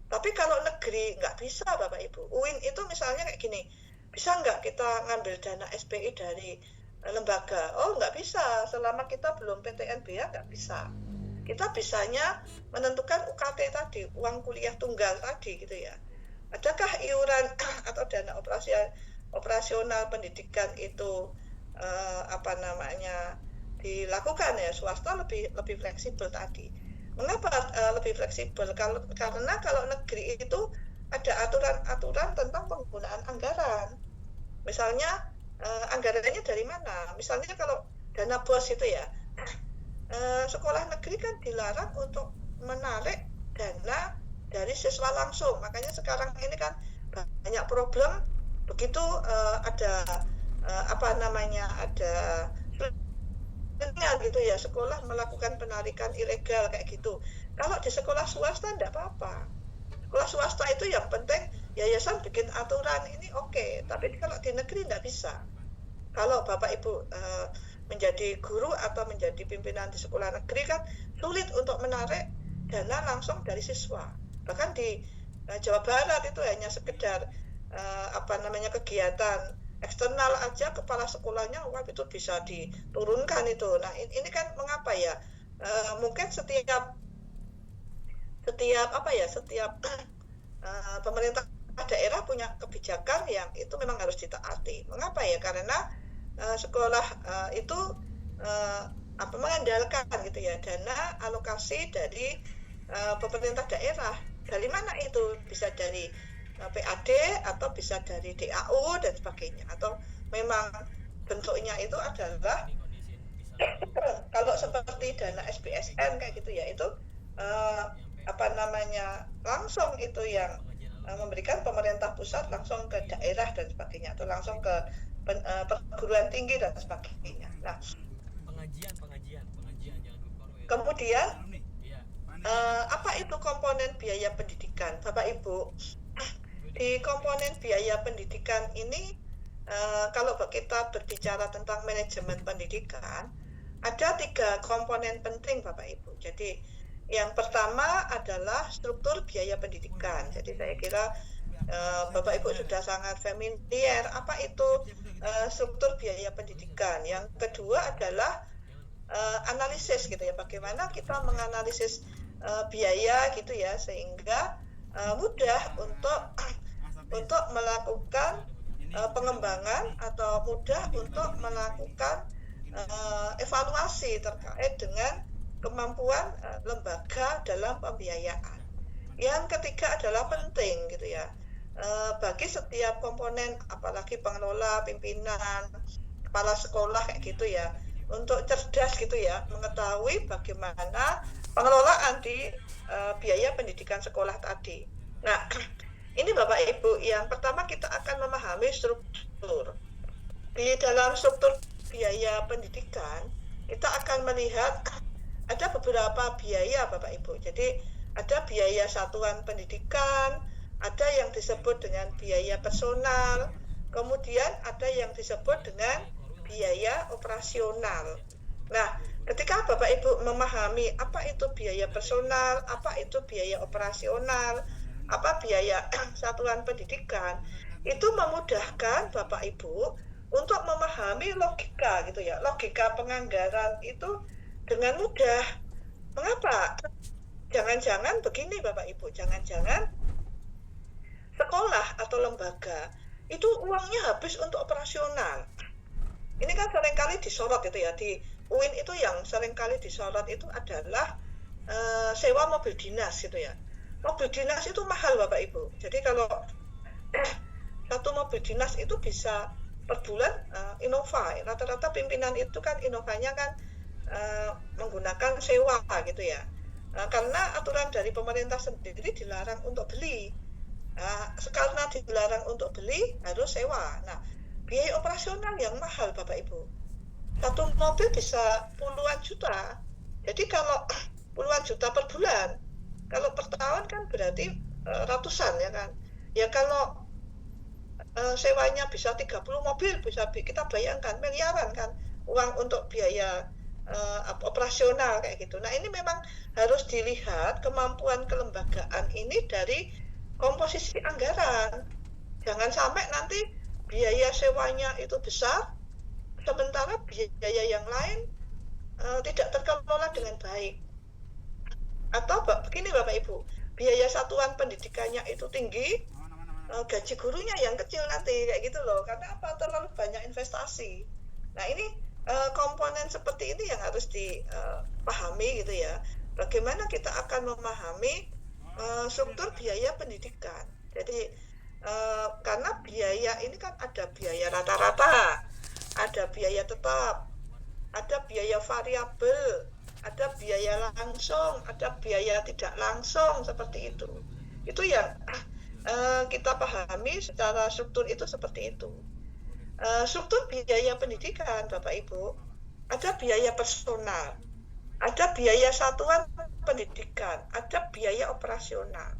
Tapi kalau negeri nggak bisa Bapak Ibu. UIN itu misalnya kayak gini, bisa nggak kita ngambil dana SPI dari lembaga? Oh nggak bisa, selama kita belum PTNBH nggak bisa. Kita bisanya menentukan UKT tadi, uang kuliah tunggal tadi gitu ya. Adakah iuran atau dana operasional pendidikan itu dilakukan ya? Swasta lebih fleksibel tadi. Mengapa lebih fleksibel? Karena kalau negeri itu ada aturan-aturan tentang penggunaan anggaran. Misalnya anggarannya dari mana? Misalnya kalau dana BOS itu ya, sekolah negeri kan dilarang untuk menarik dana dari siswa langsung. Makanya sekarang ini kan banyak problem begitu ada gitu ya, sekolah melakukan penarikan ilegal kayak gitu. Kalau di sekolah swasta enggak apa-apa. Sekolah swasta itu yang penting yayasan bikin aturan ini oke. Tapi kalau di negeri enggak bisa. Kalau Bapak Ibu menjadi guru atau menjadi pimpinan di sekolah negeri kan sulit untuk menarik dana langsung dari siswa. Bahkan di Jawa Barat itu hanya sekedar kegiatan eksternal aja kepala sekolahnya itu bisa diturunkan itu. Nah ini kan mengapa ya? Mungkin setiap pemerintah daerah punya kebijakan yang itu memang harus ditaati. Mengapa ya? Karena sekolah itu mengandalkan gitu ya dana alokasi dari pemerintah daerah. Dari mana itu? Bisa dari PAD atau bisa dari DAU dan sebagainya, atau memang bentuknya itu adalah kalau seperti dana SPSN kayak gitu ya, itu langsung itu yang memberikan pemerintah pusat langsung ke daerah dan sebagainya, atau langsung ke perguruan tinggi dan sebagainya. Nah, pengajian jangan lupa. Kemudian apa itu komponen biaya pendidikan, Bapak Ibu? Di komponen biaya pendidikan ini, kalau kita berbicara tentang manajemen pendidikan, ada 3 komponen penting Bapak Ibu. Jadi yang pertama adalah struktur biaya pendidikan. Jadi saya kira Bapak Ibu sudah sangat familiar apa itu struktur biaya pendidikan. Yang kedua adalah analisis gitu ya, bagaimana kita menganalisis biaya gitu ya, sehingga mudah untuk melakukan pengembangan atau mudah untuk melakukan evaluasi terkait dengan kemampuan lembaga dalam pembiayaan. Yang ketiga adalah penting gitu ya, bagi setiap komponen, apalagi pengelola, pimpinan, kepala sekolah kayak gitu ya, untuk cerdas gitu ya, mengetahui bagaimana pengelolaan di biaya pendidikan sekolah tadi. Nah, ini Bapak Ibu, yang pertama kita akan memahami struktur. Di dalam struktur biaya pendidikan, kita akan melihat ada beberapa biaya Bapak Ibu. Jadi ada biaya satuan pendidikan, ada yang disebut dengan biaya personal, kemudian ada yang disebut dengan biaya operasional. Nah, ketika Bapak Ibu memahami apa itu biaya personal, apa itu biaya operasional, apa biaya satuan pendidikan, itu memudahkan Bapak Ibu untuk memahami logika gitu ya, logika penganggaran itu dengan mudah. Mengapa? Jangan-jangan begini Bapak Ibu, jangan-jangan sekolah atau lembaga itu uangnya habis untuk operasional. Ini kan seringkali disorot gitu ya, di UIN itu yang seringkali disorot itu adalah sewa mobil dinas gitu ya. Mobil dinas itu mahal Bapak Ibu. Jadi kalau satu mobil dinas itu bisa per bulan Innova. Rata-rata pimpinan itu kan Innovanya kan menggunakan sewa gitu ya. Karena aturan dari pemerintah sendiri dilarang untuk beli. Karena dilarang untuk beli harus sewa. Nah, biaya operasional yang mahal Bapak Ibu. Satu mobil bisa puluhan juta. Jadi kalau puluhan juta per bulan, kalau per tahun kan berarti ratusan ya kan. Ya kalau sewanya bisa 30 mobil, bisa kita bayangkan miliaran kan uang untuk biaya operasional kayak gitu. Nah, ini memang harus dilihat kemampuan kelembagaan ini dari komposisi anggaran. Jangan sampai nanti biaya sewanya itu besar, sementara biaya yang lain tidak terkelola dengan baik. Atau begini Bapak Ibu, biaya satuan pendidikannya itu tinggi, gaji gurunya yang kecil nanti kayak gitu loh. Karena apa? Terlalu banyak investasi. Nah, ini komponen seperti ini yang harus dipahami gitu ya. Bagaimana kita akan memahami struktur biaya pendidikan. Jadi karena biaya ini kan ada biaya rata-rata, ada biaya tetap, ada biaya variabel, ada biaya langsung, ada biaya tidak langsung seperti itu. Itu yang kita pahami secara struktur itu seperti itu. Struktur biaya pendidikan Bapak Ibu, ada biaya personal, ada biaya satuan pendidikan, ada biaya operasional.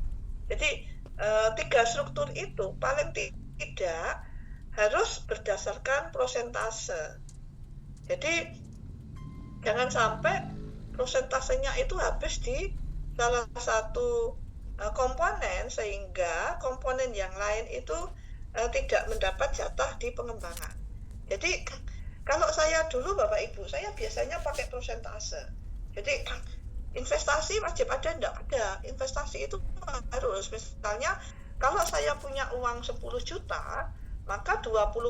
Jadi 3 struktur itu paling tidak harus berdasarkan prosentase. Jadi jangan sampai prosentasenya itu habis di salah satu komponen sehingga komponen yang lain itu tidak mendapat jatah di pengembangan. Jadi kalau saya dulu Bapak Ibu, saya biasanya pakai prosentase. Jadi investasi wajib ada, enggak ada. Investasi itu harus, misalnya kalau saya punya uang 10 juta, maka 20%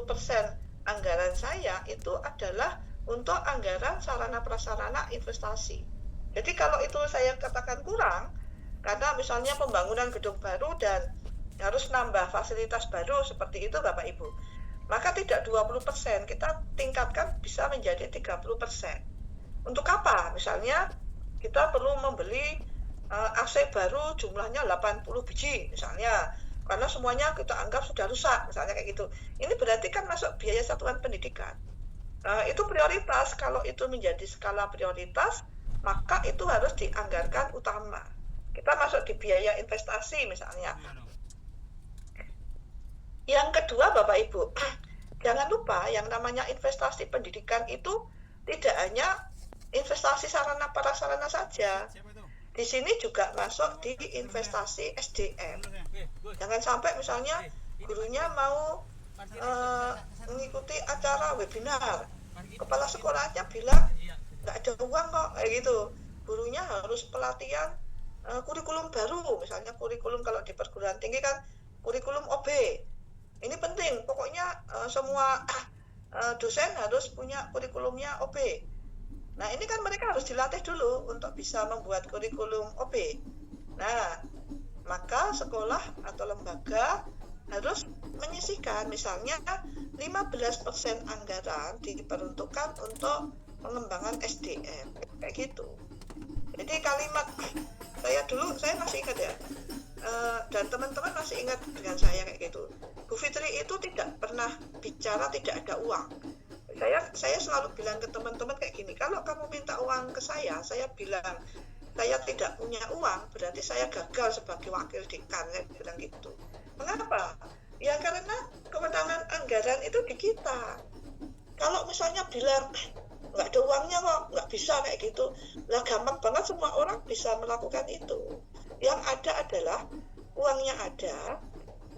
anggaran saya itu adalah untuk anggaran sarana prasarana investasi. Jadi kalau itu saya katakan kurang, karena misalnya pembangunan gedung baru dan harus nambah fasilitas baru seperti itu Bapak Ibu, maka tidak 20%, kita tingkatkan bisa menjadi 30%. Untuk apa? Misalnya kita perlu membeli AC baru jumlahnya 80 biji misalnya, karena semuanya kita anggap sudah rusak misalnya kayak gitu. Ini berarti kan masuk biaya satuan pendidikan. Itu prioritas. Kalau itu menjadi skala prioritas, maka itu harus dianggarkan utama. Kita masuk di biaya investasi misalnya. Yang kedua Bapak Ibu, jangan lupa yang namanya investasi pendidikan itu tidak hanya investasi sarana prasarana saja. di sini juga masuk di investasi SDM. Jangan sampai misalnya gurunya mau mengikuti acara webinar, kepala sekolahnya bilang nggak ada uang kok, kayak gitu. Gurunya harus pelatihan kurikulum baru, misalnya kurikulum kalau di perguruan tinggi kan kurikulum OB. Ini penting, pokoknya semua dosen harus punya kurikulumnya OB. Nah, ini kan mereka harus dilatih dulu untuk bisa membuat kurikulum OB. Nah, maka sekolah atau lembaga harus menyisihkan misalnya 15% anggaran diperuntukkan untuk pengembangan SDM, kayak gitu. Jadi kalimat saya masih ingat ya, dan teman-teman masih ingat dengan saya kayak gitu. Bu Fitri itu tidak pernah bicara tidak ada uang. Saya selalu bilang ke teman-teman kayak gini, kalau kamu minta uang ke saya bilang saya tidak punya uang, berarti saya gagal sebagai wakil dekan, saya bilang gitu. Mengapa? Ya karena kewenangan anggaran itu di kita. Kalau misalnya bilang nggak ada uangnya kok, nggak bisa kayak gitu, lah gampang banget semua orang bisa melakukan itu. Yang ada adalah uangnya ada,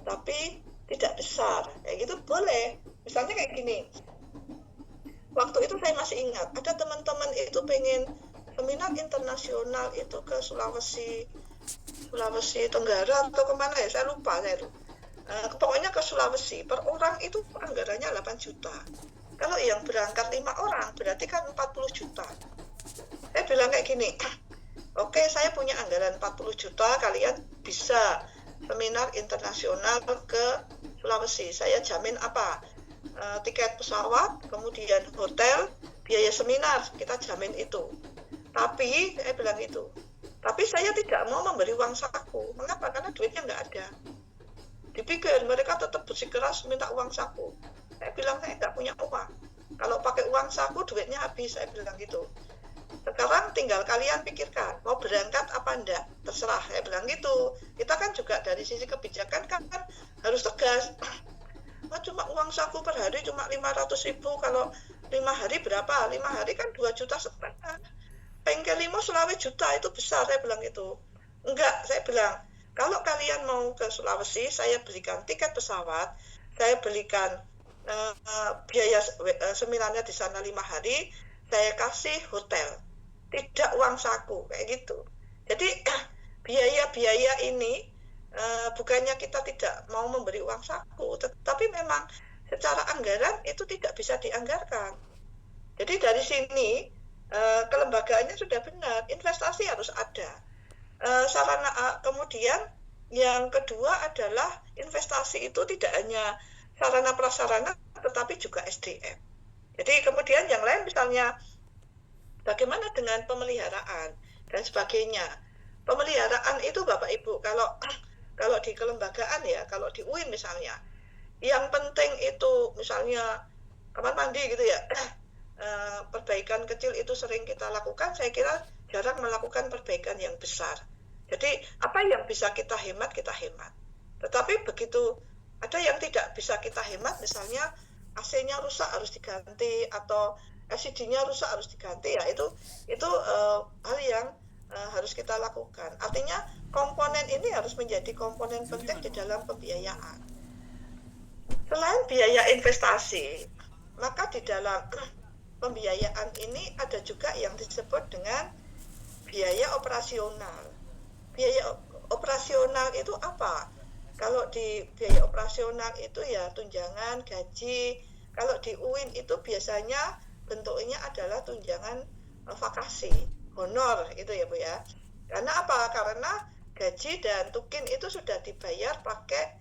tapi tidak besar, kayak gitu boleh. Misalnya kayak gini, waktu itu saya masih ingat, ada teman-teman itu pengen seminar internasional itu ke Sulawesi Tenggara atau kemana ya, saya lupa. Pokoknya ke Sulawesi, per orang itu anggarannya 8 juta. Kalau yang berangkat 5 orang, berarti kan 40 juta. Saya bilang kayak gini, oke, saya punya anggaran 40 juta, kalian bisa seminar internasional ke Sulawesi. Saya jamin apa? Tiket pesawat, kemudian hotel, biaya seminar, kita jamin itu. Tapi, saya bilang itu. Tapi saya tidak mau memberi uang saku. Mengapa? Karena duitnya nggak ada. Dipikir mereka tetap bersikeras minta uang saku. Saya bilang saya nggak punya uang. Kalau pakai uang saku duitnya habis, saya bilang gitu. Sekarang tinggal kalian pikirkan, mau berangkat apa enggak, terserah, saya bilang gitu. Kita kan juga dari sisi kebijakan kan harus tegas. Cuma uang saku per hari cuma 500.000, kalau 5 hari berapa? 5 hari kan 2,5 juta. Pengkel 5 Sulawesi juta, itu besar, saya bilang gitu. Enggak, saya bilang, kalau kalian mau ke Sulawesi, saya belikan tiket pesawat, saya belikan biaya seminarnya di sana 5 hari, saya kasih hotel, tidak uang saku, kayak gitu. Jadi biaya-biaya ini bukannya kita tidak mau memberi uang saku, tetapi memang secara anggaran itu tidak bisa dianggarkan. Jadi dari sini kelembagaannya sudah benar, investasi harus ada. Kemudian yang kedua adalah investasi itu tidak hanya sarana prasarana, tetapi juga SDM. Jadi kemudian yang lain misalnya bagaimana dengan pemeliharaan dan sebagainya. Pemeliharaan itu Bapak Ibu, kalau di kelembagaan ya, kalau di UIN misalnya, yang penting itu misalnya kamar mandi gitu ya, perbaikan kecil itu sering kita lakukan, saya kira jarang melakukan perbaikan yang besar. Jadi apa yang bisa kita hemat, kita hemat. Tetapi begitu ada yang tidak bisa kita hemat, misalnya AC-nya rusak harus diganti atau LCD-nya rusak harus diganti, ya itu hal yang harus kita lakukan. Artinya komponen ini harus menjadi komponen penting di dalam pembiayaan. Selain biaya investasi, maka di dalam pembiayaan ini ada juga yang disebut dengan biaya operasional. Biaya operasional itu apa? Kalau di biaya operasional itu ya tunjangan, gaji. Kalau di UIN itu biasanya bentuknya adalah tunjangan vakasi, honor itu ya Bu ya. Karena apa? Karena gaji dan tukin itu sudah dibayar pakai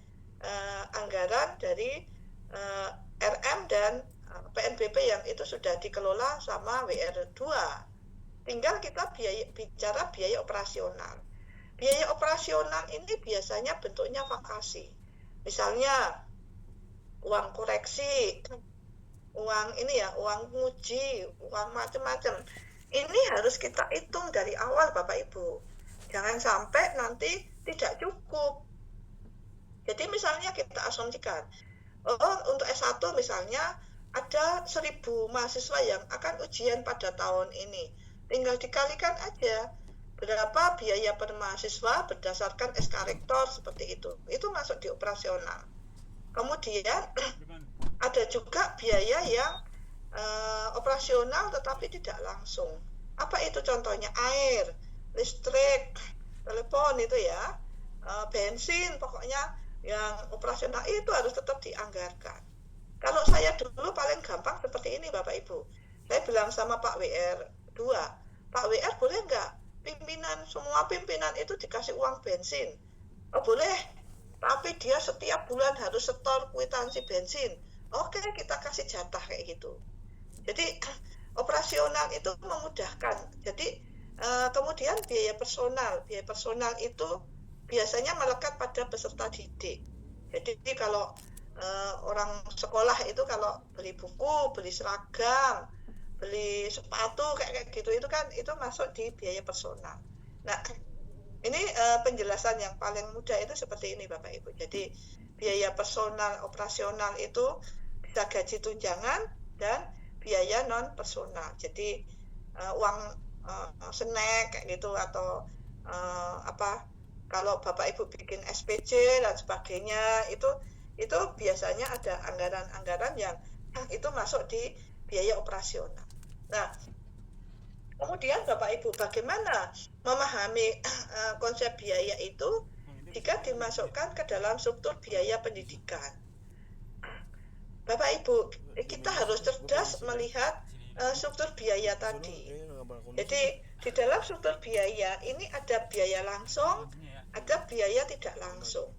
anggaran dari RM dan PNBP yang itu sudah dikelola sama WR2. Tinggal kita bicara biaya operasional. Biaya operasional ini biasanya bentuknya vakasi. Misalnya uang koreksi, uang ini ya, uang nguji, uang macam-macam. Ini harus kita hitung dari awal Bapak Ibu. Jangan sampai nanti tidak cukup. Jadi misalnya kita asumsikan, untuk S1 misalnya ada 1.000 mahasiswa yang akan ujian pada tahun ini. Tinggal dikalikan aja berapa biaya per mahasiswa berdasarkan SK Rektor seperti itu masuk di operasional. Kemudian ada juga biaya yang operasional tetapi tidak langsung. Apa itu contohnya? Air, listrik, telepon itu ya, bensin, pokoknya yang operasional itu harus tetap dianggarkan. Kalau saya dulu paling gampang seperti ini Bapak Ibu. Saya bilang sama Pak WR 2, Pak WR boleh nggak semua pimpinan itu dikasih uang bensin? Oh boleh, tapi dia setiap bulan harus setor kwitansi bensin. Oke, kita kasih jatah kayak gitu. Jadi operasional itu memudahkan. Jadi kemudian biaya personal itu biasanya melekat pada peserta didik. Jadi kalau orang sekolah itu kalau beli buku, beli seragam, beli sepatu kayak gitu itu kan itu masuk di biaya personal. Nah, ini penjelasan yang paling mudah itu seperti ini Bapak Ibu. Jadi biaya personal operasional itu bisa gaji tunjangan dan biaya non personal. Jadi uang snack kayak gitu atau kalau Bapak Ibu bikin SPC dan sebagainya itu biasanya ada anggaran-anggaran yang itu masuk di biaya operasional. Nah, kemudian Bapak Ibu bagaimana memahami konsep biaya itu jika dimasukkan ke dalam struktur biaya pendidikan? Bapak Ibu, kita harus cerdas melihat struktur biaya tadi. Jadi di dalam struktur biaya ini ada biaya langsung, ada biaya tidak langsung.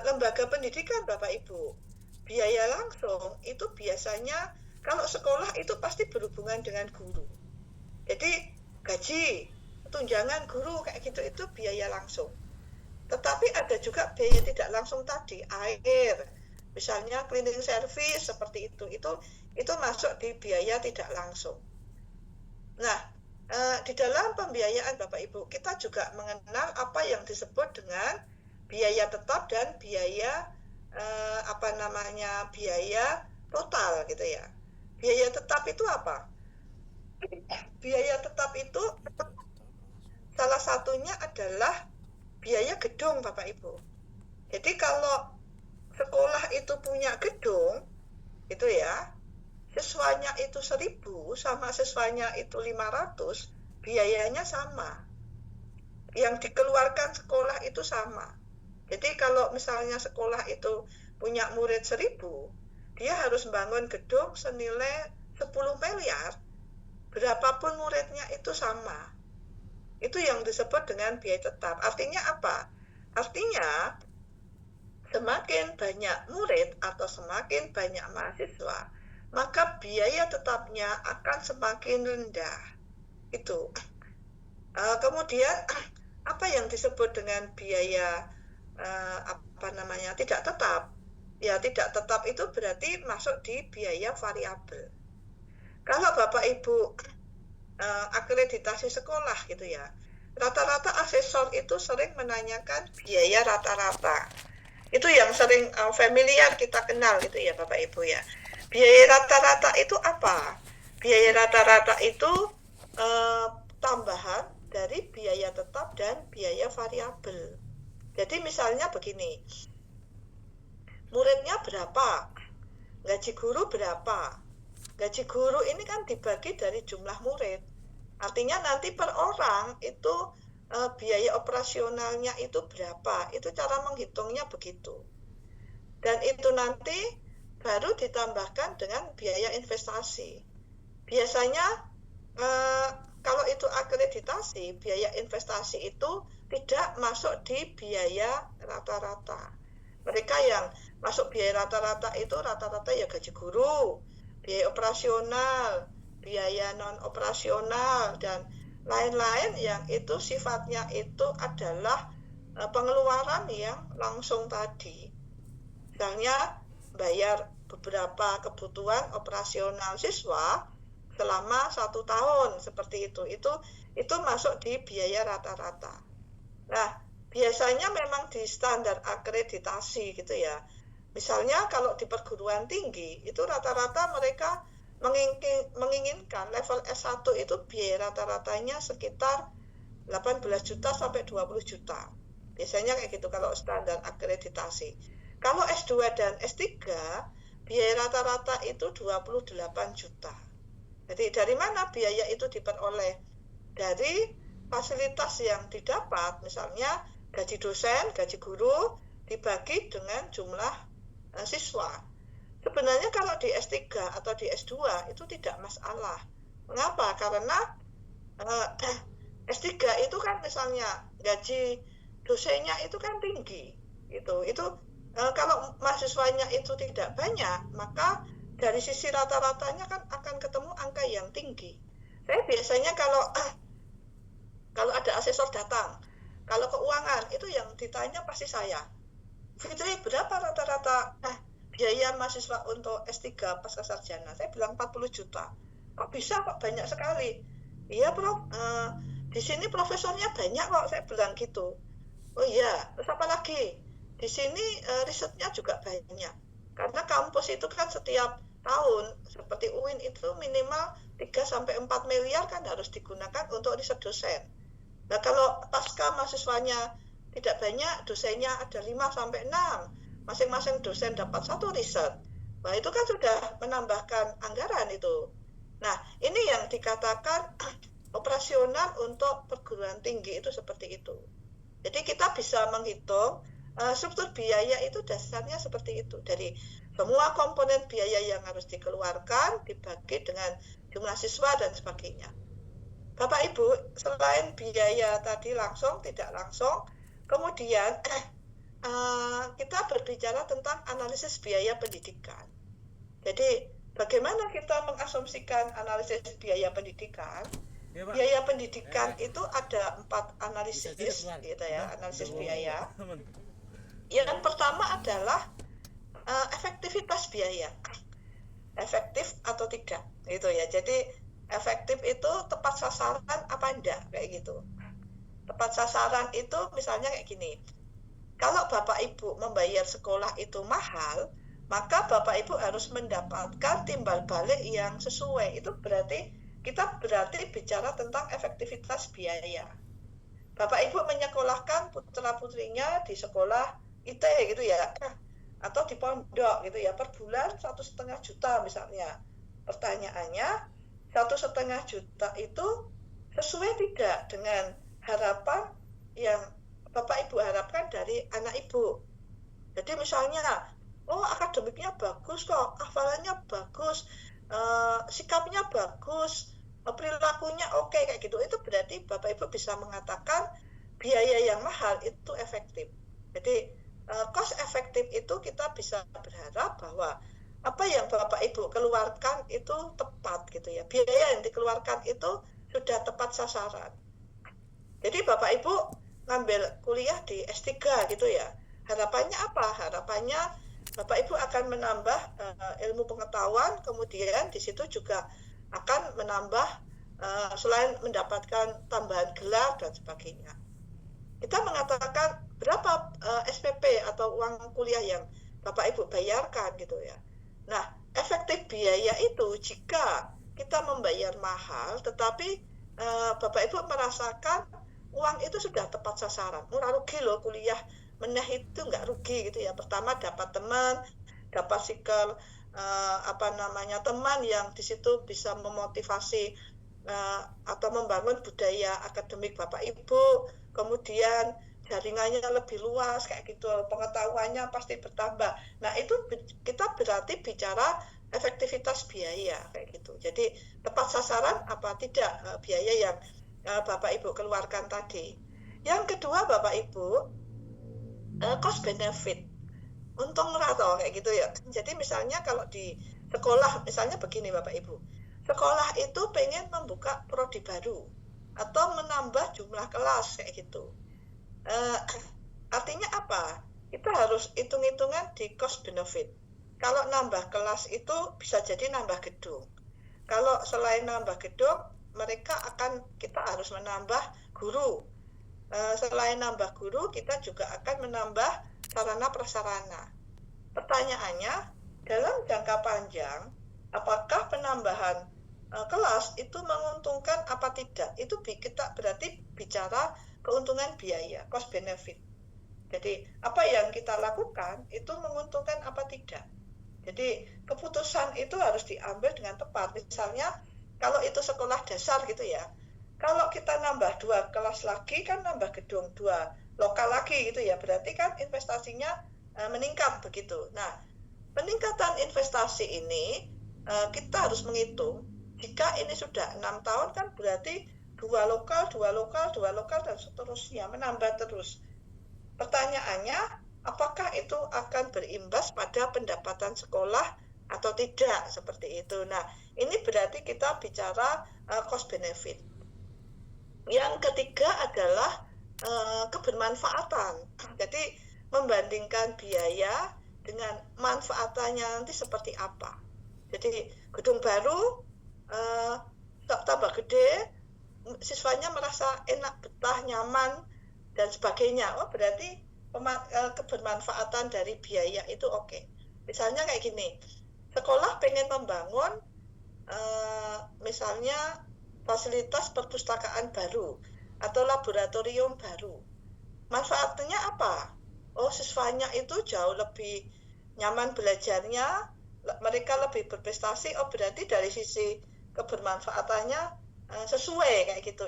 Lembaga pendidikan Bapak Ibu, biaya langsung itu biasanya kalau sekolah itu pasti berhubungan dengan guru. Jadi gaji, tunjangan guru kayak gitu itu biaya langsung. Tetapi ada juga biaya tidak langsung tadi, air, misalnya cleaning service seperti itu masuk di biaya tidak langsung. Nah, di dalam pembiayaan Bapak Ibu kita juga mengenal apa yang disebut dengan biaya tetap dan biaya biaya total gitu ya. Biaya tetap itu apa? Biaya tetap itu salah satunya adalah biaya gedung Bapak Ibu. Jadi kalau sekolah itu punya gedung itu ya, siswanya itu 1.000 sama siswanya itu 500, biayanya sama. Yang dikeluarkan sekolah itu sama. Jadi kalau misalnya sekolah itu punya murid 1.000, dia harus bangun gedung senilai 10 miliar, berapapun muridnya itu sama. Itu yang disebut dengan biaya tetap. Artinya apa? Artinya semakin banyak murid atau semakin banyak mahasiswa, maka biaya tetapnya akan semakin rendah. Itu. Kemudian apa yang disebut dengan biaya tidak tetap? Ya, tidak tetap itu berarti masuk di biaya variabel. Kalau Bapak Ibu akreditasi sekolah gitu ya, rata-rata asesor itu sering menanyakan biaya rata-rata. Itu yang sering familiar kita kenal gitu ya Bapak Ibu ya. Biaya rata-rata itu apa? Biaya rata-rata itu tambahan dari biaya tetap dan biaya variabel. Jadi misalnya begini, muridnya berapa? Gaji guru berapa? Gaji guru ini kan dibagi dari jumlah murid. Artinya nanti per orang itu biaya operasionalnya itu berapa? Itu cara menghitungnya begitu. Dan itu nanti baru ditambahkan dengan biaya investasi. Biasanya kalau itu akreditasi, biaya investasi itu tidak masuk di biaya rata-rata. Mereka yang masuk biaya rata-rata itu rata-rata ya gaji guru, biaya operasional, biaya non-operasional, dan lain-lain yang itu sifatnya itu adalah pengeluaran yang langsung tadi. Misalnya bayar beberapa kebutuhan operasional siswa selama 1 tahun seperti itu masuk di biaya rata-rata. Nah, biasanya memang di standar akreditasi gitu ya. Misalnya kalau di perguruan tinggi itu rata-rata mereka menginginkan level S1 itu biaya rata-ratanya sekitar 18 juta sampai 20 juta. Biasanya kayak gitu kalau standar akreditasi. Kalau S2 dan S3, biaya rata-rata itu 28 juta. Jadi dari mana biaya itu diperoleh? Dari fasilitas yang didapat, misalnya gaji dosen, gaji guru, dibagi dengan jumlah siswa. Sebenarnya kalau di S3 atau di S2 itu tidak masalah. Mengapa? Karena S3 itu kan misalnya gaji dosennya itu kan tinggi. Itu kalau mahasiswanya itu tidak banyak, maka dari sisi rata-ratanya kan akan ketemu angka yang tinggi. Saya biasanya kalau ada asesor datang, kalau keuangan itu yang ditanya pasti saya. Fitri, berapa rata-rata biaya mahasiswa untuk S3 pasca sarjana? Saya bilang 40 juta. Kok bisa, kok banyak sekali? Iya, Prof. Di sini profesornya banyak kok, saya bilang gitu. Oh iya, terus apa lagi? Di sini risetnya juga banyak. Karena kampus itu kan setiap tahun, seperti UIN itu minimal 3-4 miliar kan harus digunakan untuk riset dosen. Nah, kalau pasca mahasiswanya tidak banyak, dosennya ada 5-6, masing-masing dosen dapat 1 riset. Nah, itu kan sudah menambahkan anggaran itu. Nah, ini yang dikatakan operasional untuk perguruan tinggi itu seperti itu. Jadi kita bisa menghitung struktur biaya itu dasarnya seperti itu. Dari semua komponen biaya yang harus dikeluarkan dibagi dengan jumlah siswa dan sebagainya. Bapak Ibu, selain biaya tadi langsung, tidak langsung, kemudian kita berbicara tentang analisis biaya pendidikan. Jadi bagaimana kita mengasumsikan analisis biaya pendidikan? Ya, Pak. Biaya pendidikan itu ada 4 analisis, gitu ya, analisis biaya. Yang pertama adalah efektivitas biaya, efektif atau tidak, gitu ya. Jadi efektif itu tepat sasaran apa enggak, kayak gitu. Tepat sasaran itu misalnya kayak gini. Kalau Bapak Ibu membayar sekolah itu mahal, maka Bapak Ibu harus mendapatkan timbal balik yang sesuai. Itu berarti kita bicara tentang efektivitas biaya. Bapak Ibu menyekolahkan putra-putrinya di sekolah IT gitu ya, atau di pondok gitu ya, per bulan 1,5 juta misalnya. Pertanyaannya, 1,5 juta itu sesuai tidak dengan harapan yang Bapak Ibu harapkan dari anak Ibu? Jadi misalnya, oh akademiknya bagus kok, hafalannya bagus, sikapnya bagus, perilakunya oke, kayak gitu. Itu berarti Bapak Ibu bisa mengatakan biaya yang mahal itu efektif. Jadi cost efektif itu kita bisa berharap bahwa apa yang Bapak Ibu keluarkan itu tepat gitu ya. Biaya yang dikeluarkan itu sudah tepat sasaran. Jadi Bapak Ibu ngambil kuliah di S3 gitu ya. Harapannya apa? Harapannya Bapak Ibu akan menambah ilmu pengetahuan, kemudian di situ juga akan menambah selain mendapatkan tambahan gelar dan sebagainya. Kita mengatakan berapa SPP atau uang kuliah yang Bapak Ibu bayarkan gitu ya. Nah, efektif biaya itu jika kita membayar mahal, tetapi Bapak Ibu merasakan uang itu sudah tepat sasaran. Murah rugi loh kuliah meneh itu nggak rugi gitu ya. Pertama dapat teman, dapat circle teman yang di situ bisa memotivasi atau membangun budaya akademik Bapak Ibu, kemudian jaringannya lebih luas kayak gitu, pengetahuannya pasti bertambah. Nah, itu kita berarti bicara efektivitas biaya kayak gitu. Jadi tepat sasaran apa tidak biaya yang Bapak Ibu keluarkan tadi. Yang kedua Bapak Ibu, cost benefit, untung merata kayak gitu ya. Jadi misalnya kalau di sekolah, misalnya begini Bapak Ibu, sekolah itu pengen membuka prodi baru atau menambah jumlah kelas kayak gitu. Artinya apa? Kita harus hitung-hitungan di cost benefit. Kalau nambah kelas itu bisa jadi nambah gedung. Kalau selain nambah gedung, kita harus menambah guru. Selain nambah guru, kita juga akan menambah sarana prasarana. Pertanyaannya, dalam jangka panjang, apakah penambahan kelas itu menguntungkan apa tidak? Itu kita berarti bicara keuntungan biaya, cost benefit. Jadi apa yang kita lakukan itu menguntungkan apa tidak. Jadi keputusan itu harus diambil dengan tepat. Misalnya kalau itu sekolah dasar gitu ya, kalau kita nambah 2 kelas lagi kan nambah gedung 2 lokal lagi gitu ya, berarti kan investasinya meningkat begitu. Nah, peningkatan investasi ini kita harus menghitung. Jika ini sudah 6 tahun kan berarti 2 lokal dan seterusnya menambah terus. Pertanyaannya, apakah itu akan berimbas pada pendapatan sekolah atau tidak seperti itu. Nah, ini berarti kita bicara cost benefit. Yang ketiga adalah kebermanfaatan. Jadi membandingkan biaya dengan manfaatannya nanti seperti apa. Jadi gedung baru tambah gede, siswanya merasa enak, betah, nyaman dan sebagainya. Oh, berarti kebermanfaatan dari biaya itu oke. Misalnya kayak gini, sekolah pengen membangun misalnya fasilitas perpustakaan baru atau laboratorium baru. Manfaatnya apa? Oh, siswanya itu jauh lebih nyaman belajarnya, mereka lebih berprestasi. Oh, berarti dari sisi kebermanfaatannya sesuai kayak gitu.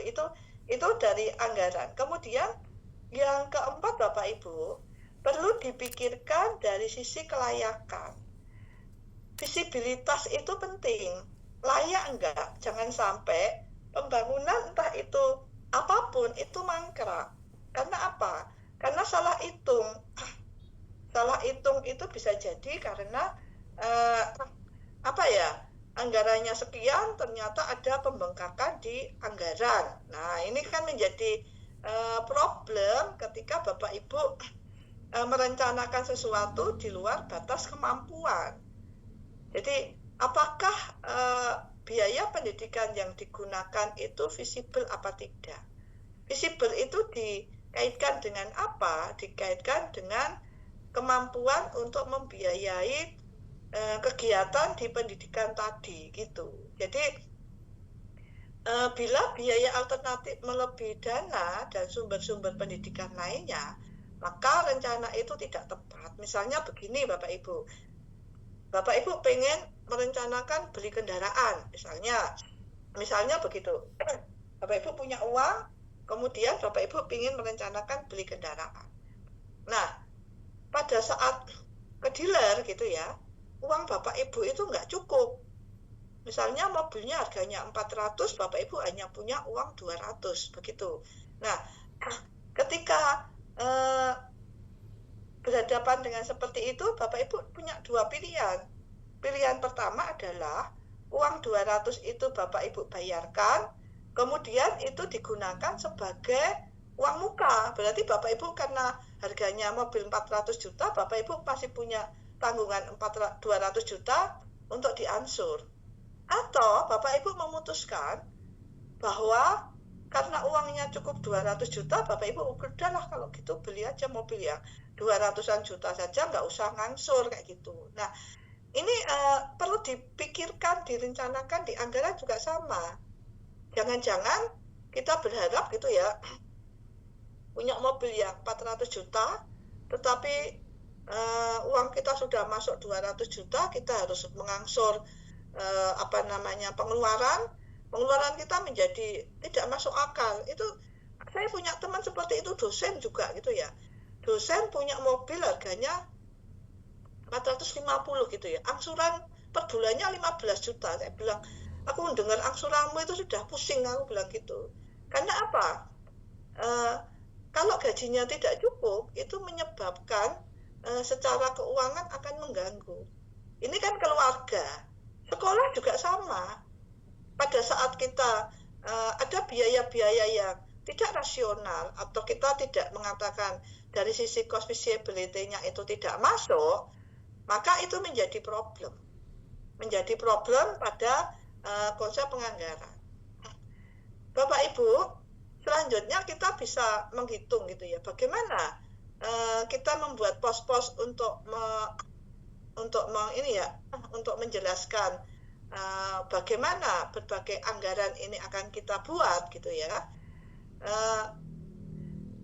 Itu dari anggaran. Kemudian yang keempat, Bapak Ibu, perlu dipikirkan dari sisi kelayakan. Visibilitas itu penting. Layak enggak? Jangan sampai pembangunan entah itu apapun itu mangkrak. Karena apa? Karena salah hitung. Salah hitung itu bisa jadi karena anggarannya sekian, ternyata ada pembengkakan di anggaran. Nah, ini kan menjadi problem ketika Bapak Ibu merencanakan sesuatu di luar batas kemampuan. Jadi, apakah biaya pendidikan yang digunakan itu visible apa tidak? Visible itu dikaitkan dengan apa? Dikaitkan dengan kemampuan untuk membiayai kegiatan di pendidikan tadi gitu. Jadi bila biaya alternatif melebihi dana dan sumber-sumber pendidikan lainnya, maka rencana itu tidak tepat. Misalnya begini Bapak Ibu. Bapak Ibu pengen merencanakan beli kendaraan, misalnya begitu. Bapak Ibu punya uang, kemudian Bapak Ibu ingin merencanakan beli kendaraan. Nah, pada saat ke dealer gitu ya, uang Bapak Ibu itu nggak cukup. Misalnya mobilnya harganya 400, Bapak Ibu hanya punya uang 200, begitu. Nah, ketika berhadapan dengan seperti itu, Bapak Ibu punya 2 pilihan. Pilihan pertama adalah uang 200 itu Bapak Ibu bayarkan, kemudian itu digunakan sebagai uang muka. Berarti Bapak Ibu karena harganya mobil 400 juta, Bapak Ibu masih punya tanggungan 200 juta untuk diansur. Atau Bapak Ibu memutuskan bahwa karena uangnya cukup 200 juta, Bapak Ibu udahlah kalau gitu beli aja mobil yang 200-an juta saja, nggak usah ngansur kayak gitu. Nah, ini perlu dipikirkan, direncanakan, di anggaran juga sama. Jangan-jangan kita berharap gitu ya, punya mobil yang 400 juta, tetapi uang kita sudah masuk 200 juta, kita harus mengangsur pengeluaran kita menjadi tidak masuk akal. Itu saya punya teman seperti itu, dosen juga gitu ya. Dosen punya mobil harganya 450 gitu ya. Angsuran per bulannya 15 juta. Saya bilang, aku dengar angsuranmu itu sudah pusing, aku bilang gitu. Karena apa? Kalau gajinya tidak cukup, itu menyebabkan secara keuangan akan mengganggu. Ini kan keluarga. Sekolah juga sama. Pada saat kita ada biaya-biaya yang tidak rasional atau kita tidak mengatakan dari sisi cost visibility-nya itu tidak masuk, maka itu menjadi problem. Menjadi problem pada konsep penganggaran. Bapak Ibu, selanjutnya kita bisa menghitung gitu ya, bagaimana kita membuat pos-pos untuk menjelaskan bagaimana berbagai anggaran ini akan kita buat gitu ya.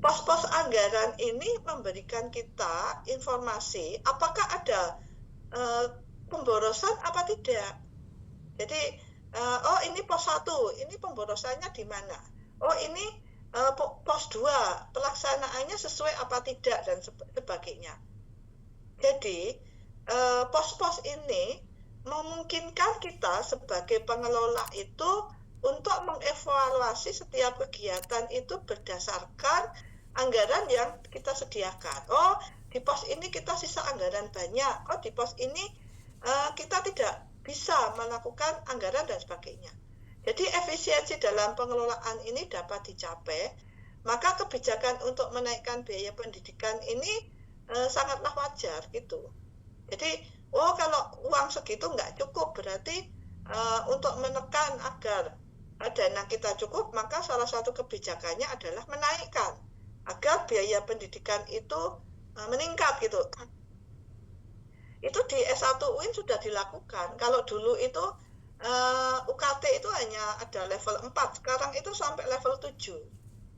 pos-pos anggaran ini memberikan kita informasi apakah ada pemborosan apa tidak. Jadi oh ini pos 1, ini pemborosannya di mana? Oh ini pos 2, pelaksanaannya sesuai apa tidak dan sebagainya. Jadi pos-pos ini memungkinkan kita sebagai pengelola itu untuk mengevaluasi setiap kegiatan itu berdasarkan anggaran yang kita sediakan. Oh, di pos ini kita sisa anggaran banyak. Oh, di pos ini kita tidak bisa melakukan anggaran dan sebagainya. Jadi efisiensi dalam pengelolaan ini dapat dicapai, maka kebijakan untuk menaikkan biaya pendidikan ini sangatlah wajar gitu. Jadi, oh kalau uang segitu nggak cukup, berarti untuk menekan agar dana kita cukup, maka salah satu kebijakannya adalah menaikkan agar biaya pendidikan itu meningkat gitu. Itu di S1 UIN sudah dilakukan. Kalau dulu itu UKT itu hanya ada level 4, sekarang itu sampai level 7.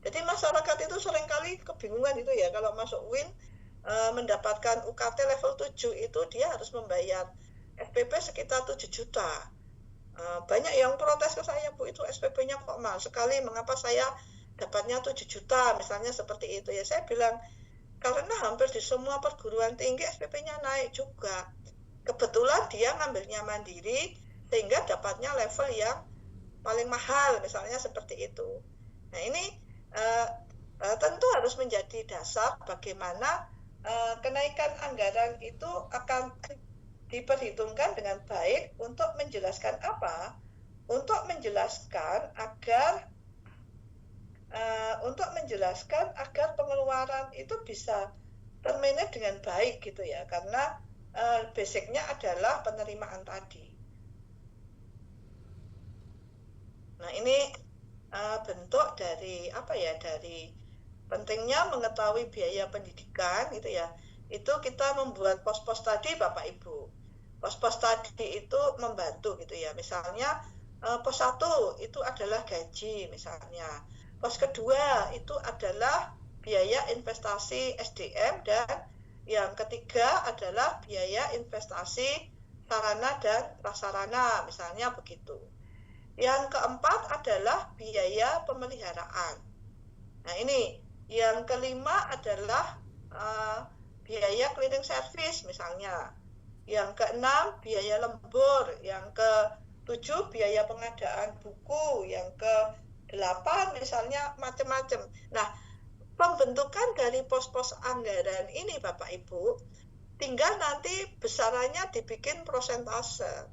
Jadi masyarakat itu seringkali kebingungan itu ya, kalau masuk UIN mendapatkan UKT level 7 itu dia harus membayar SPP sekitar 7 juta. Banyak yang protes ke saya, Bu, itu SPP-nya kok mahal sekali, mengapa saya dapatnya 7 juta, misalnya seperti itu ya. Saya bilang, karena hampir di semua perguruan tinggi SPP-nya naik juga. Kebetulan dia ngambilnya mandiri, sehingga dapatnya level yang paling mahal, misalnya seperti itu. Nah ini tentu harus menjadi dasar bagaimana kenaikan anggaran itu akan diperhitungkan dengan baik untuk menjelaskan apa? Untuk menjelaskan agar pengeluaran itu bisa termanage dengan baik gitu ya, karena basicnya adalah penerimaan tadi. Nah ini bentuk dari dari pentingnya mengetahui biaya pendidikan gitu ya. Itu kita membuat pos-pos tadi Bapak Ibu. Pos-pos tadi itu membantu gitu ya. Misalnya pos 1 itu adalah gaji misalnya. Pos kedua itu adalah biaya investasi SDM, dan yang ketiga adalah biaya investasi sarana dan prasarana misalnya begitu. Yang keempat adalah biaya pemeliharaan. Nah ini, yang kelima adalah biaya cleaning service misalnya. Yang keenam biaya lembur, yang ke-7 biaya pengadaan buku, yang ke-8 misalnya macam-macam. Nah, pembentukan dari pos-pos anggaran ini Bapak Ibu, tinggal nanti besarannya dibikin prosentase.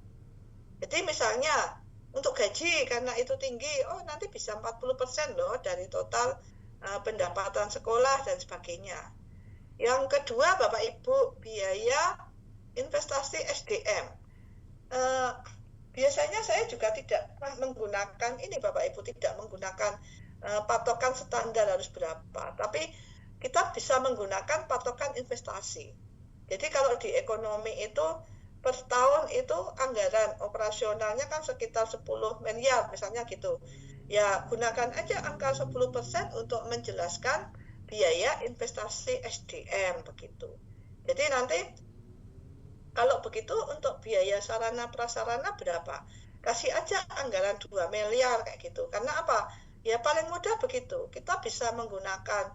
Jadi misalnya untuk gaji karena itu tinggi, oh nanti bisa 40% loh dari total pendapatan sekolah dan sebagainya. Yang kedua Bapak Ibu, biaya investasi SDM. Biasanya saya juga tidak menggunakan ini Bapak Ibu, tidak menggunakan patokan standar harus berapa, tapi kita bisa menggunakan patokan investasi. Jadi kalau di ekonomi itu per tahun itu anggaran operasionalnya kan sekitar 10 miliar misalnya gitu. Ya gunakan aja angka 10% untuk menjelaskan biaya investasi SDM begitu. Jadi nanti kalau begitu untuk biaya sarana prasarana berapa? Kasih aja anggaran 2 miliar kayak gitu. Karena apa? Ya paling mudah begitu. Kita bisa menggunakan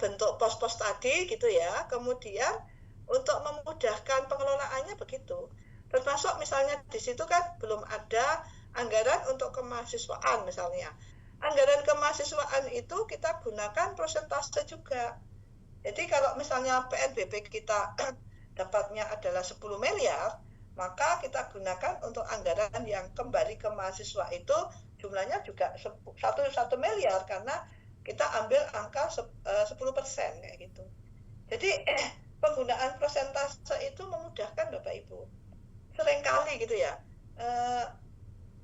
bentuk pos-pos tadi gitu ya. Kemudian untuk memudahkan pengelolaannya begitu. Termasuk misalnya di situ kan belum ada anggaran untuk kemahasiswaan misalnya. Anggaran kemahasiswaan itu kita gunakan persentase juga. Jadi kalau misalnya PNBP kita dapatnya adalah 10 miliar, maka kita gunakan untuk anggaran yang kembali ke mahasiswa itu jumlahnya juga 1 miliar, karena kita ambil angka 10% kayak gitu. Jadi penggunaan persentase itu memudahkan Bapak Ibu. Seringkali gitu ya,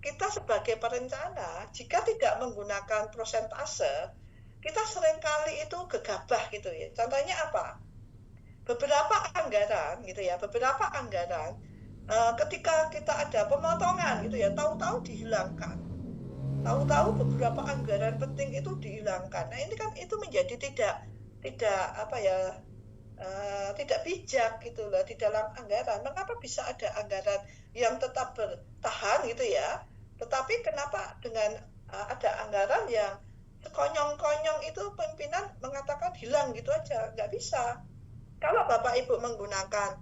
kita sebagai perencana jika tidak menggunakan persentase, kita seringkali itu gegabah gitu ya. Contohnya apa? Beberapa anggaran ketika kita ada pemotongan gitu ya, tahu-tahu dihilangkan. tahu-tahu beberapa anggaran penting itu dihilangkan. Nah, ini kan itu menjadi tidak apa ya, tidak bijak gitu loh di dalam anggaran. Mengapa bisa ada anggaran yang tetap bertahan gitu ya, tetapi kenapa dengan ada anggaran yang sekonyong-konyong itu pimpinan mengatakan hilang gitu aja? Nggak bisa. Kalau Bapak Ibu menggunakan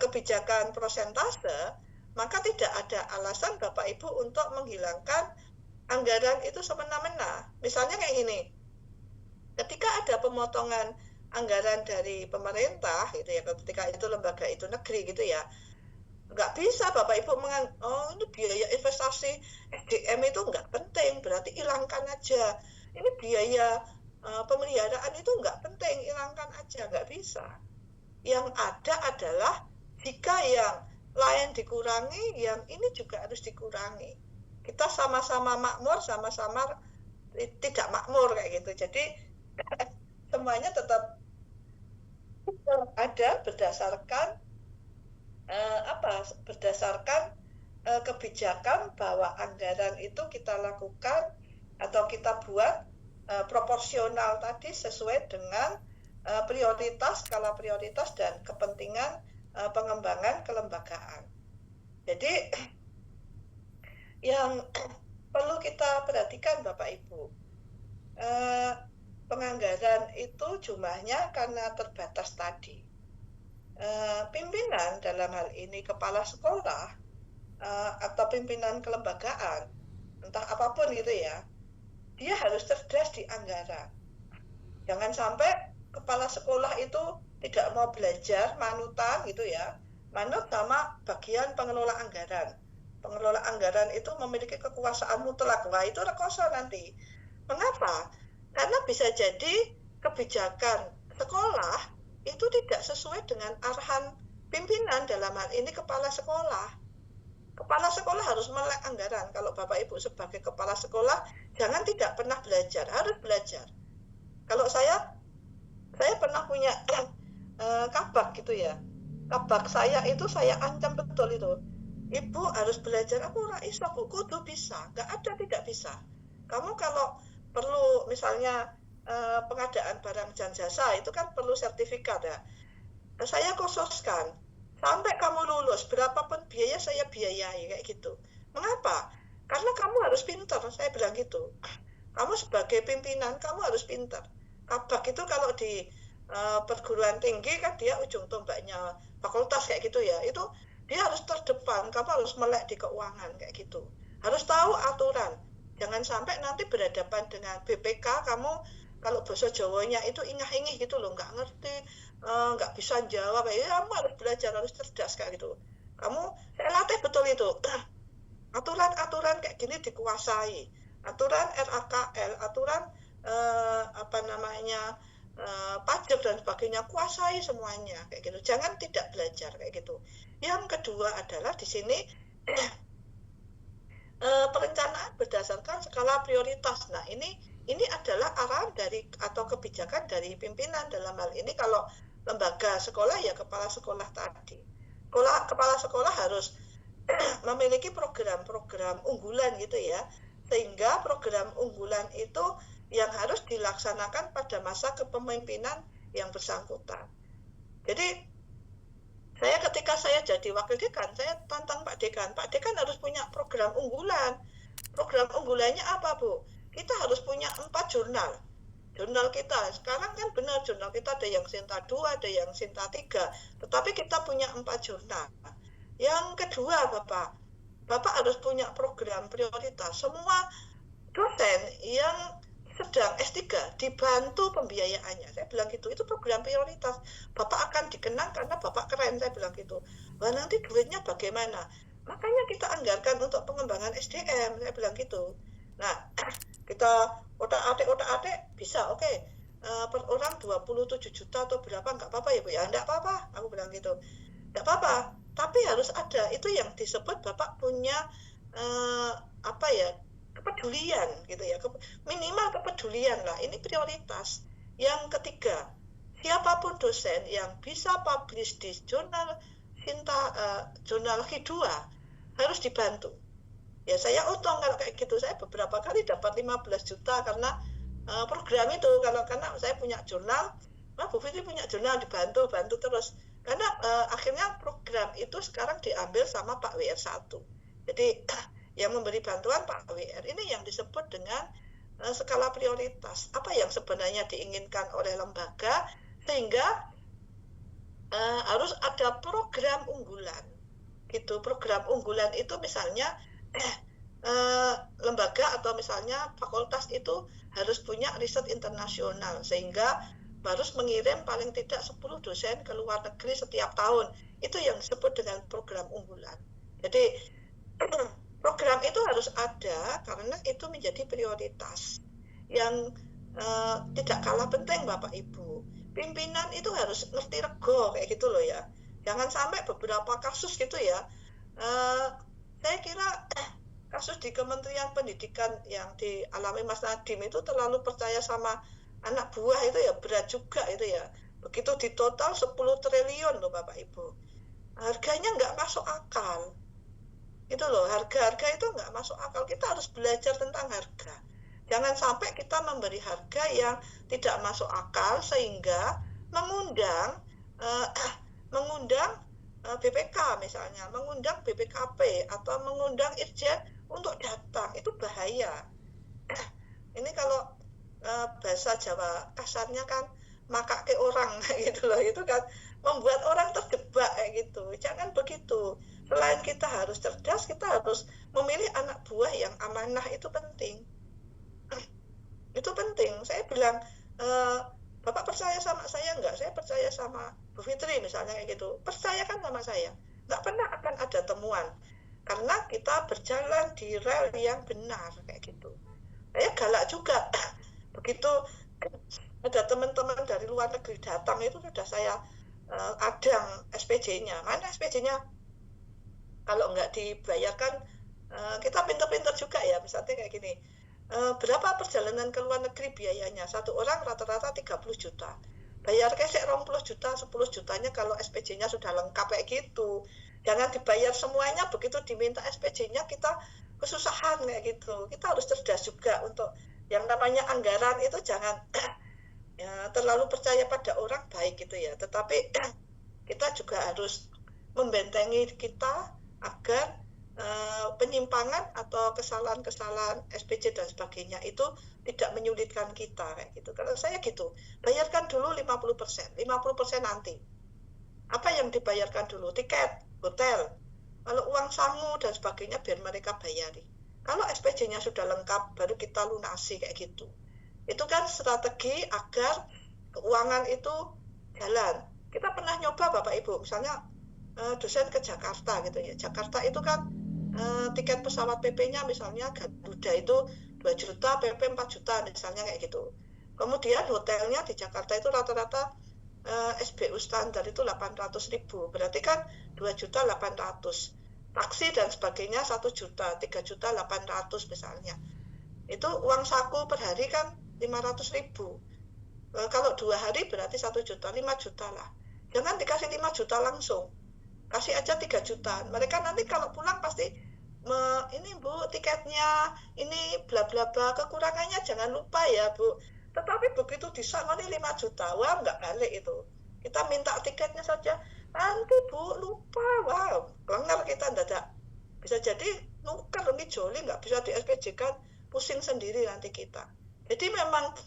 kebijakan prosentase, maka tidak ada alasan Bapak Ibu untuk menghilangkan anggaran itu semena-mena. Misalnya kayak gini, ketika ada pemotongan anggaran dari pemerintah gitu ya, ketika itu lembaga itu negeri gitu ya, nggak bisa Bapak Ibu ini biaya investasi SDM itu nggak penting, berarti hilangkan aja. Ini biaya pemeliharaan itu nggak penting, hilangkan aja, nggak bisa. Yang ada adalah jika yang lain dikurangi, yang ini juga harus dikurangi. Kita sama-sama makmur, sama-sama tidak makmur kayak gitu. Jadi semuanya tetap ada berdasarkan berdasarkan kebijakan bahwa anggaran itu kita lakukan atau kita buat proporsional tadi sesuai dengan prioritas, skala prioritas dan kepentingan pengembangan kelembagaan. Jadi yang perlu kita perhatikan Bapak Ibu, penganggaran itu jumlahnya karena terbatas tadi. Pimpinan dalam hal ini kepala sekolah atau pimpinan kelembagaan, entah apapun gitu ya, dia harus cerdas di anggaran. Jangan sampai kepala sekolah itu tidak mau belajar, manutan gitu ya, manut sama bagian pengelola anggaran. Pengelola anggaran itu memiliki kekuasaan mutlak. Wah, itu rekoso nanti. Mengapa? Karena bisa jadi kebijakan sekolah itu tidak sesuai dengan arahan pimpinan, dalam hal ini kepala sekolah. Kepala sekolah harus melek anggaran. Kalau Bapak Ibu sebagai kepala sekolah, jangan tidak pernah belajar, harus belajar. Kalau saya pernah punya kabak gitu ya. Kabak saya itu saya ancam betul itu. Ibu harus belajar. Aku ora iso, Bu, kudu bisa. Enggak ada tidak bisa. Kamu kalau perlu misalnya pengadaan barang dan jasa itu kan perlu sertifikat ya. Saya khususkan sampai kamu lulus berapapun biaya saya biayai kayak gitu. Mengapa? Karena kamu harus pintar, saya bilang gitu. Kamu sebagai pimpinan kamu harus pintar. Kabak itu kalau di perguruan tinggi kan dia ujung tombaknya fakultas kayak gitu ya. Itu dia harus terdepan, kamu harus melek di keuangan kayak gitu. Harus tahu aturan. Jangan sampai nanti berhadapan dengan BPK kamu kalau bahasa Jawanya itu ingah-ingih gitu loh, nggak ngerti, nggak bisa jawab. Ya, kamu harus belajar, harus cerdas kayak gitu. Saya latih betul itu. Aturan-aturan kayak gini dikuasai. Aturan RAKL, aturan pajak dan sebagainya, kuasai semuanya kayak gitu. Jangan tidak belajar kayak gitu. Yang kedua adalah di sini perencanaan berdasarkan skala prioritas. Nah, ini adalah arahan dari atau kebijakan dari pimpinan dalam hal ini. Kalau lembaga sekolah ya kepala sekolah tadi. Kepala sekolah harus memiliki program-program unggulan gitu ya. Sehingga program unggulan itu yang harus dilaksanakan pada masa kepemimpinan yang bersangkutan. Jadi ketika saya jadi wakil dekan, saya tantang Pak Dekan harus punya program unggulan. Program unggulannya apa, Bu? Kita harus punya 4 jurnal kita. Sekarang kan benar jurnal kita ada yang Sinta 2, ada yang Sinta 3, tetapi kita punya 4 jurnal. Yang kedua, Bapak harus punya program prioritas. Semua dosen yang sedang S3 dibantu pembiayaannya. Saya bilang gitu, itu program prioritas. Bapak akan dikenang karena Bapak keren, saya bilang gitu. Wah, nanti duitnya bagaimana? Makanya kita anggarkan untuk pengembangan SDM, saya bilang gitu. Nah, kita otak-atik bisa, oke. Per orang 27 juta atau berapa, enggak apa-apa ya Bu ya? Enggak apa-apa, aku bilang gitu. Enggak apa-apa, tapi harus ada. Itu yang disebut Bapak punya kepedulian gitu ya, minimal kepedulian lah, ini prioritas. Yang ketiga, siapapun dosen yang bisa publish di jurnal Sinta, jurnal Q2 harus dibantu. Ya saya untung kalau kayak gitu. Saya beberapa kali dapat 15 juta karena program itu. Karena saya punya jurnal, Bu Fitri punya jurnal, bantu terus. Karena akhirnya program itu sekarang diambil sama Pak WR1. Jadi yang memberi bantuan Pak WR ini yang disebut dengan skala prioritas. Apa yang sebenarnya diinginkan oleh lembaga, sehingga harus ada program unggulan. Gitu. Program unggulan itu misalnya lembaga atau misalnya fakultas itu harus punya riset internasional, sehingga harus mengirim paling tidak 10 dosen ke luar negeri setiap tahun. Itu yang disebut dengan program unggulan. Jadi program itu harus ada karena itu menjadi prioritas yang tidak kalah penting, Bapak Ibu. Pimpinan itu harus ngerti rego kayak gitu loh ya. Jangan sampai beberapa kasus gitu ya. Saya kira kasus di Kementerian Pendidikan yang dialami Mas Nadiem itu terlalu percaya sama anak buah itu ya, berat juga itu ya. Begitu di total 10 triliun loh Bapak Ibu. Harganya nggak masuk akal. Itu loh, harga-harga itu nggak masuk akal. Kita harus belajar tentang harga. Jangan sampai kita memberi harga yang tidak masuk akal sehingga mengundang BPK misalnya, mengundang BPKP atau mengundang Irjen untuk datang. Itu bahaya. Ini kalau bahasa Jawa kasarnya kan makake orang gitu loh, itu kan membuat orang terjebak kayak gitu. Jangan begitu. Selain kita harus cerdas, kita harus memilih anak buah yang amanah, itu penting. Itu penting. Saya bilang, Bapak percaya sama saya enggak? Saya percaya sama Bu Fitri misalnya kayak gitu. Percayakan sama saya. Enggak pernah akan ada temuan. Karena kita berjalan di rel yang benar kayak gitu. Saya galak juga. Begitu ada teman-teman dari luar negeri datang itu sudah saya adang SPJ-nya. Mana SPJ-nya? Kalau nggak dibayarkan, kita pinter-pinter juga ya, misalnya kayak gini. Berapa perjalanan ke luar negeri biayanya? Satu orang rata-rata 30 juta. Bayar kesek 20 juta, 10 jutanya kalau SPJ-nya sudah lengkap kayak gitu. Jangan dibayar semuanya, begitu diminta SPJ-nya kita kesusahan kayak gitu. Kita harus cerdas juga untuk yang namanya anggaran itu jangan ya, terlalu percaya pada orang baik gitu ya. Tetapi kita juga harus membentengi kita agar penyimpangan atau kesalahan-kesalahan SPJ dan sebagainya itu tidak menyulitkan kita kayak gitu. Kalau saya gitu, bayarkan dulu 50%, 50% nanti. Apa yang dibayarkan dulu? Tiket, hotel. Kalau uang sangu dan sebagainya biar mereka bayari. Kalau SPJ-nya sudah lengkap, baru kita lunasi kayak gitu. Itu kan strategi agar keuangan itu jalan. Kita pernah nyoba Bapak Ibu, misalnya dosen ke Jakarta gitu ya. Jakarta itu kan tiket pesawat PP-nya misalnya Garuda itu 2 juta, PP 4 juta misalnya kayak gitu. Kemudian hotelnya di Jakarta itu rata-rata SBU standar itu 800.000. Berarti kan 2.800.000. Taksi dan sebagainya 1 juta, 3.800.000 misalnya. Itu uang saku per hari kan 500.000. Kalau 2 hari berarti 1 juta, 5 juta lah. Jangan dikasih 5 juta langsung. Kasih aja 3 juta. Mereka nanti kalau pulang pasti ini Bu tiketnya, ini bla bla bla, kekurangannya jangan lupa ya Bu. Tetapi begitu disangoni 5 juta, wah nggak balik itu. Kita minta tiketnya saja. Nanti Bu lupa, wah kelengar kita dadak. Bisa jadi nuker ini joli nggak bisa di SPJ kan, pusing sendiri nanti kita. Jadi memang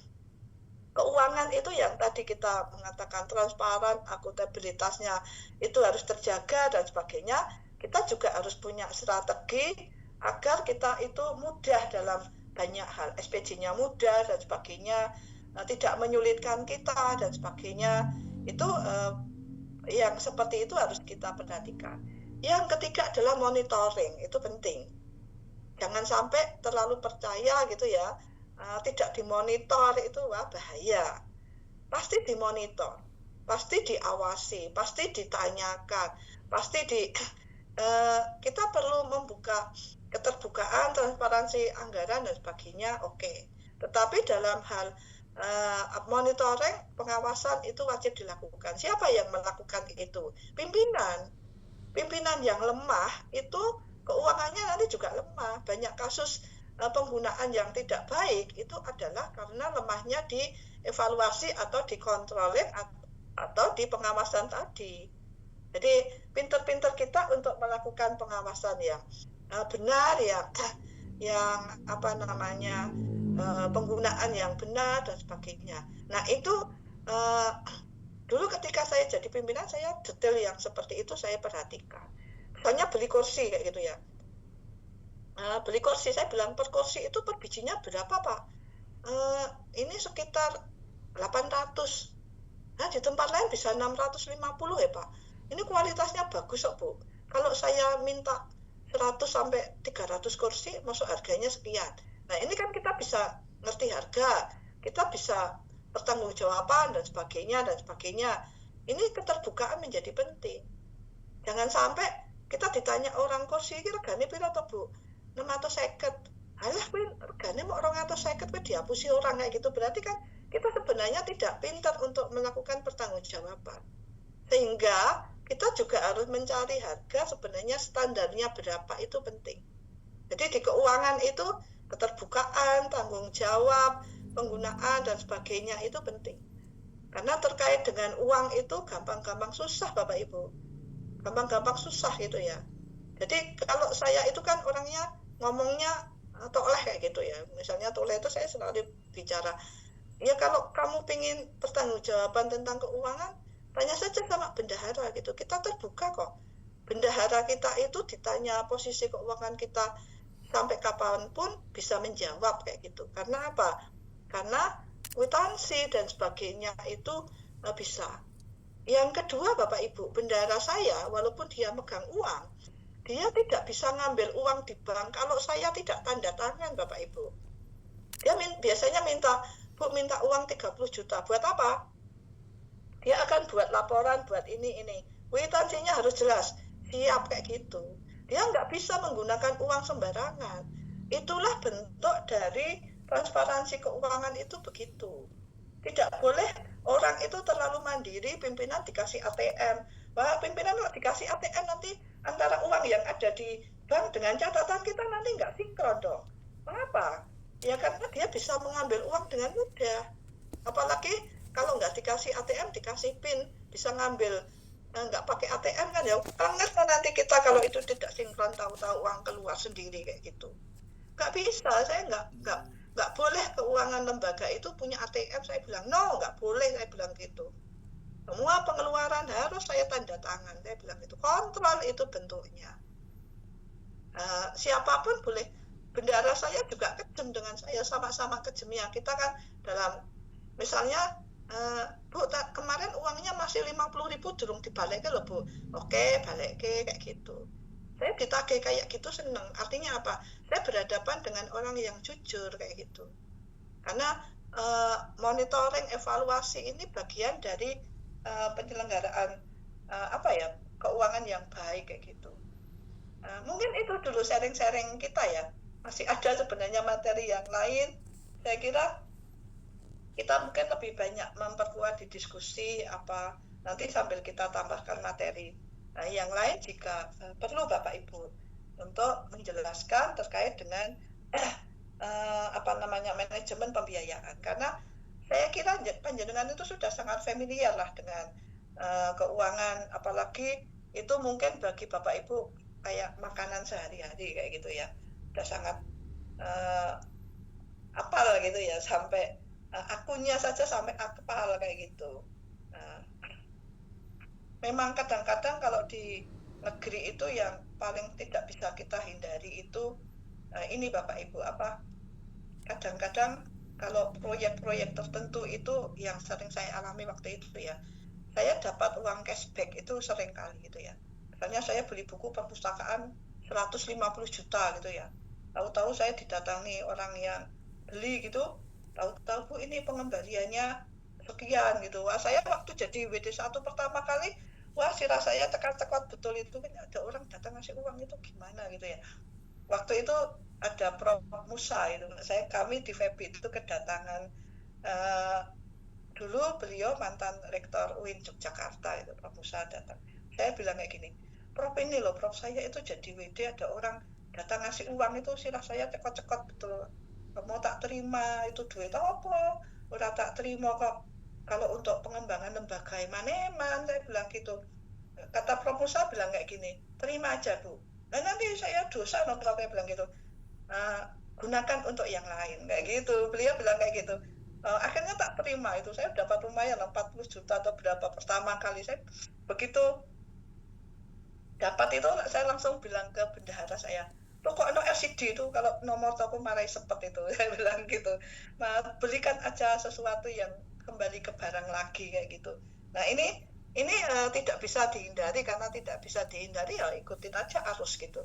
keuangan itu yang tadi kita mengatakan transparan, akuntabilitasnya itu harus terjaga dan sebagainya. Kita juga harus punya strategi agar kita itu mudah dalam banyak hal. SPJ-nya mudah dan sebagainya, tidak menyulitkan kita dan sebagainya. Itu yang seperti itu harus kita perhatikan. Yang ketiga adalah monitoring, itu penting. Jangan sampai terlalu percaya gitu ya. Tidak dimonitor itu wah bahaya. Pasti dimonitor, pasti diawasi, pasti ditanyakan, pasti kita perlu membuka keterbukaan, transparansi anggaran dan sebagainya, oke. Tetapi dalam hal monitoring, pengawasan itu wajib dilakukan. Siapa yang melakukan itu? Pimpinan yang lemah itu keuangannya nanti juga lemah. Banyak kasus penggunaan yang tidak baik itu adalah karena lemahnya di evaluasi atau di controlling atau di pengawasan tadi. Jadi pinter-pinter kita untuk melakukan pengawasan yang benar, yang apa namanya penggunaan yang benar dan sebagainya. Nah itu dulu ketika saya jadi pimpinan, saya detail yang seperti itu saya perhatikan. Misalnya beli kursi kayak gitu ya. Beli kursi, saya bilang per kursi itu per bijinya berapa Pak? Ini sekitar 800. Nah di tempat lain bisa 650 ya Pak. Ini kualitasnya bagus kok Bu. Kalau saya minta 100 sampai 300 kursi, masuk harganya sekian. Nah ini kan kita bisa ngerti harga, kita bisa pertanggungjawaban dan sebagainya dan sebagainya. Ini keterbukaan menjadi penting. Jangan sampai kita ditanya orang kursi ini regane piro to Bu? 650. Halah kuwi regane mok 250 kuwi dihapusi orang kayak gitu. Berarti kan kita sebenarnya tidak pintar untuk melakukan pertanggungjawaban. Sehingga kita juga harus mencari harga sebenarnya standarnya berapa, itu penting. Jadi di keuangan itu keterbukaan, tanggung jawab, penggunaan dan sebagainya itu penting. Karena terkait dengan uang itu gampang-gampang susah Bapak Ibu. Gampang-gampang susah gitu ya. Jadi kalau saya itu kan orangnya ngomongnya toleh kayak gitu ya. Misalnya toleh itu saya selalu bicara, ya kalau kamu pengen pertanggungjawaban tentang keuangan, tanya saja sama bendahara gitu. Kita terbuka kok. Bendahara kita itu ditanya posisi keuangan kita sampai kapanpun bisa menjawab kayak gitu. Karena apa? Karena kwitansi dan sebagainya itu bisa. Yang kedua Bapak Ibu, bendahara saya walaupun dia megang uang, dia tidak bisa ngambil uang di bank kalau saya tidak tanda tangan Bapak Ibu. Dia biasanya minta, Bu minta uang 30 juta, buat apa? Dia akan buat laporan, buat ini. Kwitansinya harus jelas, siap kayak gitu. Dia nggak bisa menggunakan uang sembarangan. Itulah bentuk dari transparansi keuangan itu begitu. Tidak boleh orang itu terlalu mandiri, pimpinan dikasih ATM. Wah, pimpinan kalau dikasih ATM nanti antara uang yang ada di bank dengan catatan kita nanti nggak sinkron dong. Kenapa? Ya karena dia bisa mengambil uang dengan mudah. Apalagi kalau nggak dikasih ATM, dikasih PIN, bisa ngambil nggak pakai ATM kan ya. Banget nanti kita kalau itu tidak sinkron, tahu-tahu uang keluar sendiri kayak gitu. Nggak bisa, saya nggak boleh keuangan lembaga itu punya ATM. Saya bilang no, nggak boleh, saya bilang gitu. Semua pengeluaran harus saya tanda tangan, saya bilang itu. Kontrol itu bentuknya. Siapapun boleh. Bendahara saya juga kejam dengan saya, sama-sama kejamnya. Kita kan dalam, misalnya, Bu, kemarin uangnya masih 50.000 durung dibalik loh Bu. Oke, balik kayak gitu. Saya ditagih kayak gitu seneng. Artinya apa? Saya berhadapan dengan orang yang jujur kayak gitu. Karena monitoring, evaluasi ini bagian dari penyelenggaraan keuangan yang baik kayak gitu. Mungkin itu dulu sharing-sharing kita ya. Masih ada sebenarnya materi yang lain. Saya kira kita mungkin lebih banyak memperkuat di diskusi apa nanti sambil kita tambahkan materi yang lain jika perlu Bapak Ibu untuk menjelaskan terkait dengan manajemen pembiayaan. Karena saya kira panjenengan itu sudah sangat familiar lah dengan keuangan, apalagi itu mungkin bagi Bapak Ibu kayak makanan sehari-hari kayak gitu ya. Sudah sangat apal gitu ya, sampai akunnya saja sampai apal kayak gitu. Memang kadang-kadang kalau di negeri itu yang paling tidak bisa kita hindari itu ini Bapak Ibu kadang-kadang kalau proyek-proyek tertentu itu yang sering saya alami waktu itu ya, saya dapat uang cashback itu sering kali gitu ya. Misalnya saya beli buku perpustakaan 150 juta gitu ya, tahu-tahu saya didatangi orang yang beli gitu, tahu-tahu Bu ini pengembaliannya sekian gitu. Wah, saya waktu jadi WD1 pertama kali, wah sirah saya tekad-tekad betul itu kan ada orang datang ngasih uang itu gimana gitu ya. Waktu itu ada Prof. Musa itu, kami di FEB itu kedatangan dulu beliau mantan rektor UIN Yogyakarta itu, Prof. Musa datang. Saya bilang kayak gini, Prof ini loh, Prof saya itu jadi WD ada orang datang ngasih uang itu sirah saya cekot-cekot betul. Mau tak terima itu duit apa? Udah tak terima kok. Kalau untuk pengembangan lembaga Maneman saya bilang gitu. Kata Prof Musa bilang kayak gini, terima aja Bu. Nah nanti saya dosa dong Prof saya bilang gitu. Gunakan untuk yang lain kayak gitu. Beliau bilang kayak gitu. Akhirnya tak terima itu, saya dapat lumayan 40 juta atau berapa pertama kali saya begitu dapat itu saya langsung bilang ke bendahara saya, lo kok no LCD itu kalau nomor toko marai sepet itu saya bilang gitu. Nah belikan aja sesuatu yang kembali ke barang lagi kayak gitu. Nah ini tidak bisa dihindari, karena tidak bisa dihindari ya ikutin aja arus gitu.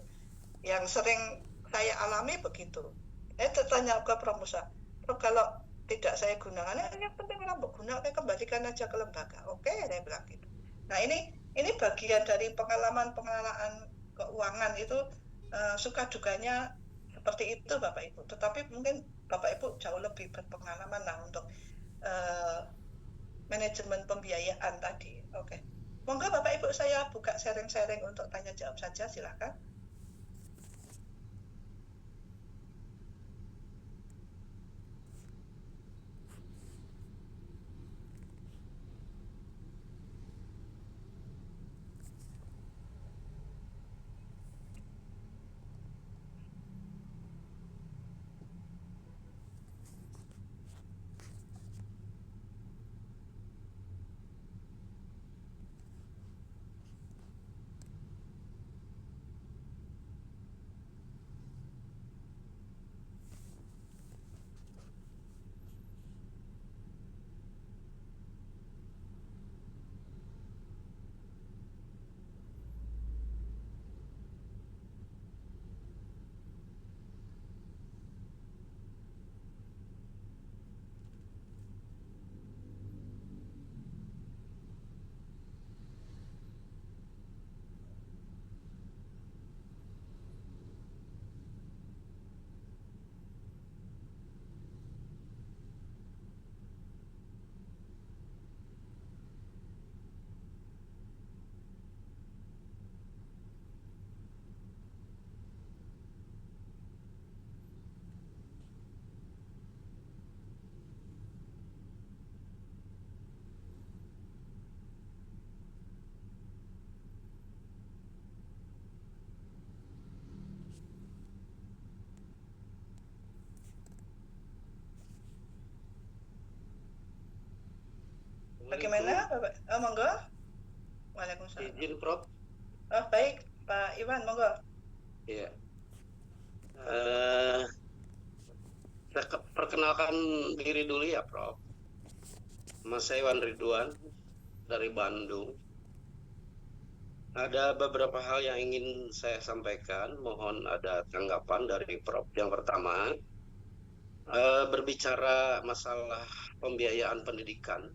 Yang sering saya alami begitu. Tanya ke Prof Musa, Prof kalau tidak saya gunakan, yang penting orang berguna, kembalikan aja ke lembaga. Oke, saya bilang gitu. Nah ini bagian dari pengalaman keuangan itu, suka duganya seperti itu Bapak Ibu. Tetapi mungkin Bapak Ibu jauh lebih berpengalaman lah untuk manajemen pembiayaan tadi. Oke. Monggo Bapak Ibu saya buka sharing-sharing untuk tanya jawab saja, silakan. Bagaimana Bapak? Monggo. Waalaikumsalam. Izin Prof. Baik Pak Iwan, monggo. Iya. Saya perkenalkan diri dulu ya Prof. Mas Iwan Ridwan dari Bandung. Ada beberapa hal yang ingin saya sampaikan, mohon ada tanggapan dari Prof. Yang pertama, berbicara masalah pembiayaan pendidikan,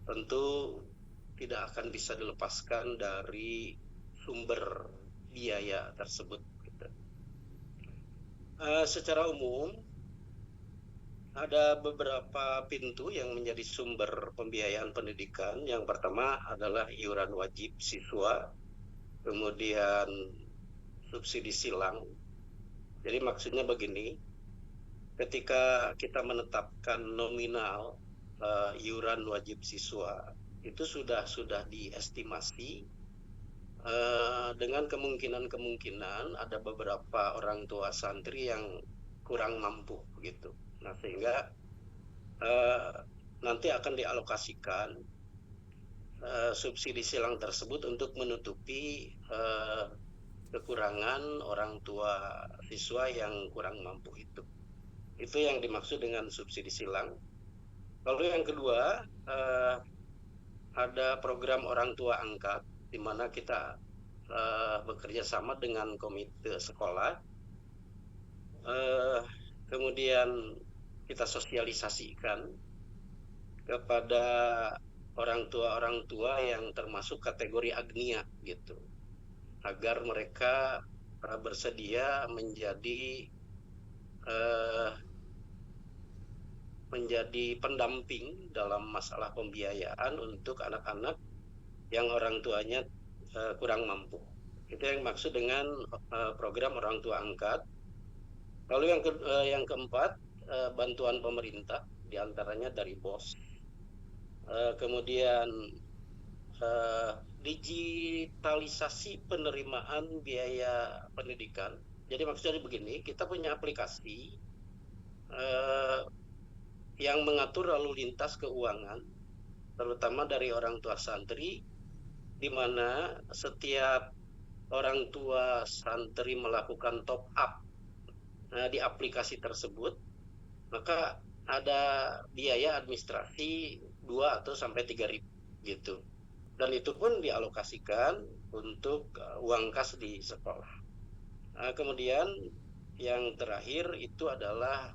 tentu tidak akan bisa dilepaskan dari sumber biaya tersebut. Secara umum, ada beberapa pintu yang menjadi sumber pembiayaan pendidikan. Yang pertama adalah iuran wajib siswa, kemudian subsidi silang. Jadi maksudnya begini, ketika kita menetapkan nominal iuran wajib siswa, itu sudah diestimasi dengan kemungkinan ada beberapa orang tua santri yang kurang mampu gitu. Nah sehingga nanti akan dialokasikan subsidi silang tersebut untuk menutupi kekurangan orang tua siswa yang kurang mampu itu. Itu yang dimaksud dengan subsidi silang. Lalu yang kedua, ada program orang tua angkat, di mana kita bekerja sama dengan komite sekolah. Kemudian kita sosialisasikan kepada orang tua yang termasuk kategori agnia gitu, agar mereka bersedia menjadi pendamping dalam masalah pembiayaan untuk anak-anak yang orang tuanya kurang mampu. Itu yang maksud dengan program orang tua angkat. Lalu yang keempat, bantuan pemerintah, diantaranya dari BOS. Kemudian digitalisasi penerimaan biaya pendidikan. Jadi maksudnya begini, kita punya aplikasi yang mengatur lalu lintas keuangan, terutama dari orang tua santri, di mana setiap orang tua santri melakukan top up di aplikasi tersebut, maka ada biaya administrasi 2 atau sampai 3.000 gitu. Dan itu pun dialokasikan untuk uang kas di sekolah. Kemudian yang terakhir itu adalah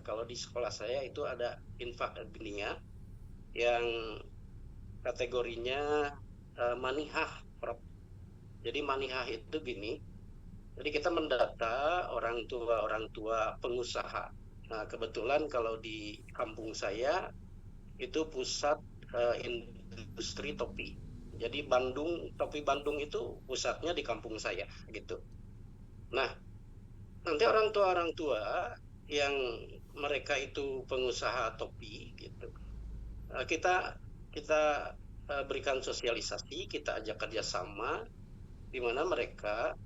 kalau di sekolah saya itu ada infak agniya yang kategorinya manihah, Prof. Jadi manihah itu gini. Jadi kita mendata orang tua pengusaha. Nah, kebetulan kalau di kampung saya itu pusat industri topi. Jadi topi Bandung itu pusatnya di kampung saya gitu. Nah, nanti orang tua yang mereka itu pengusaha topi gitu. Kita berikan sosialisasi, kita ajak kerjasama di mana mereka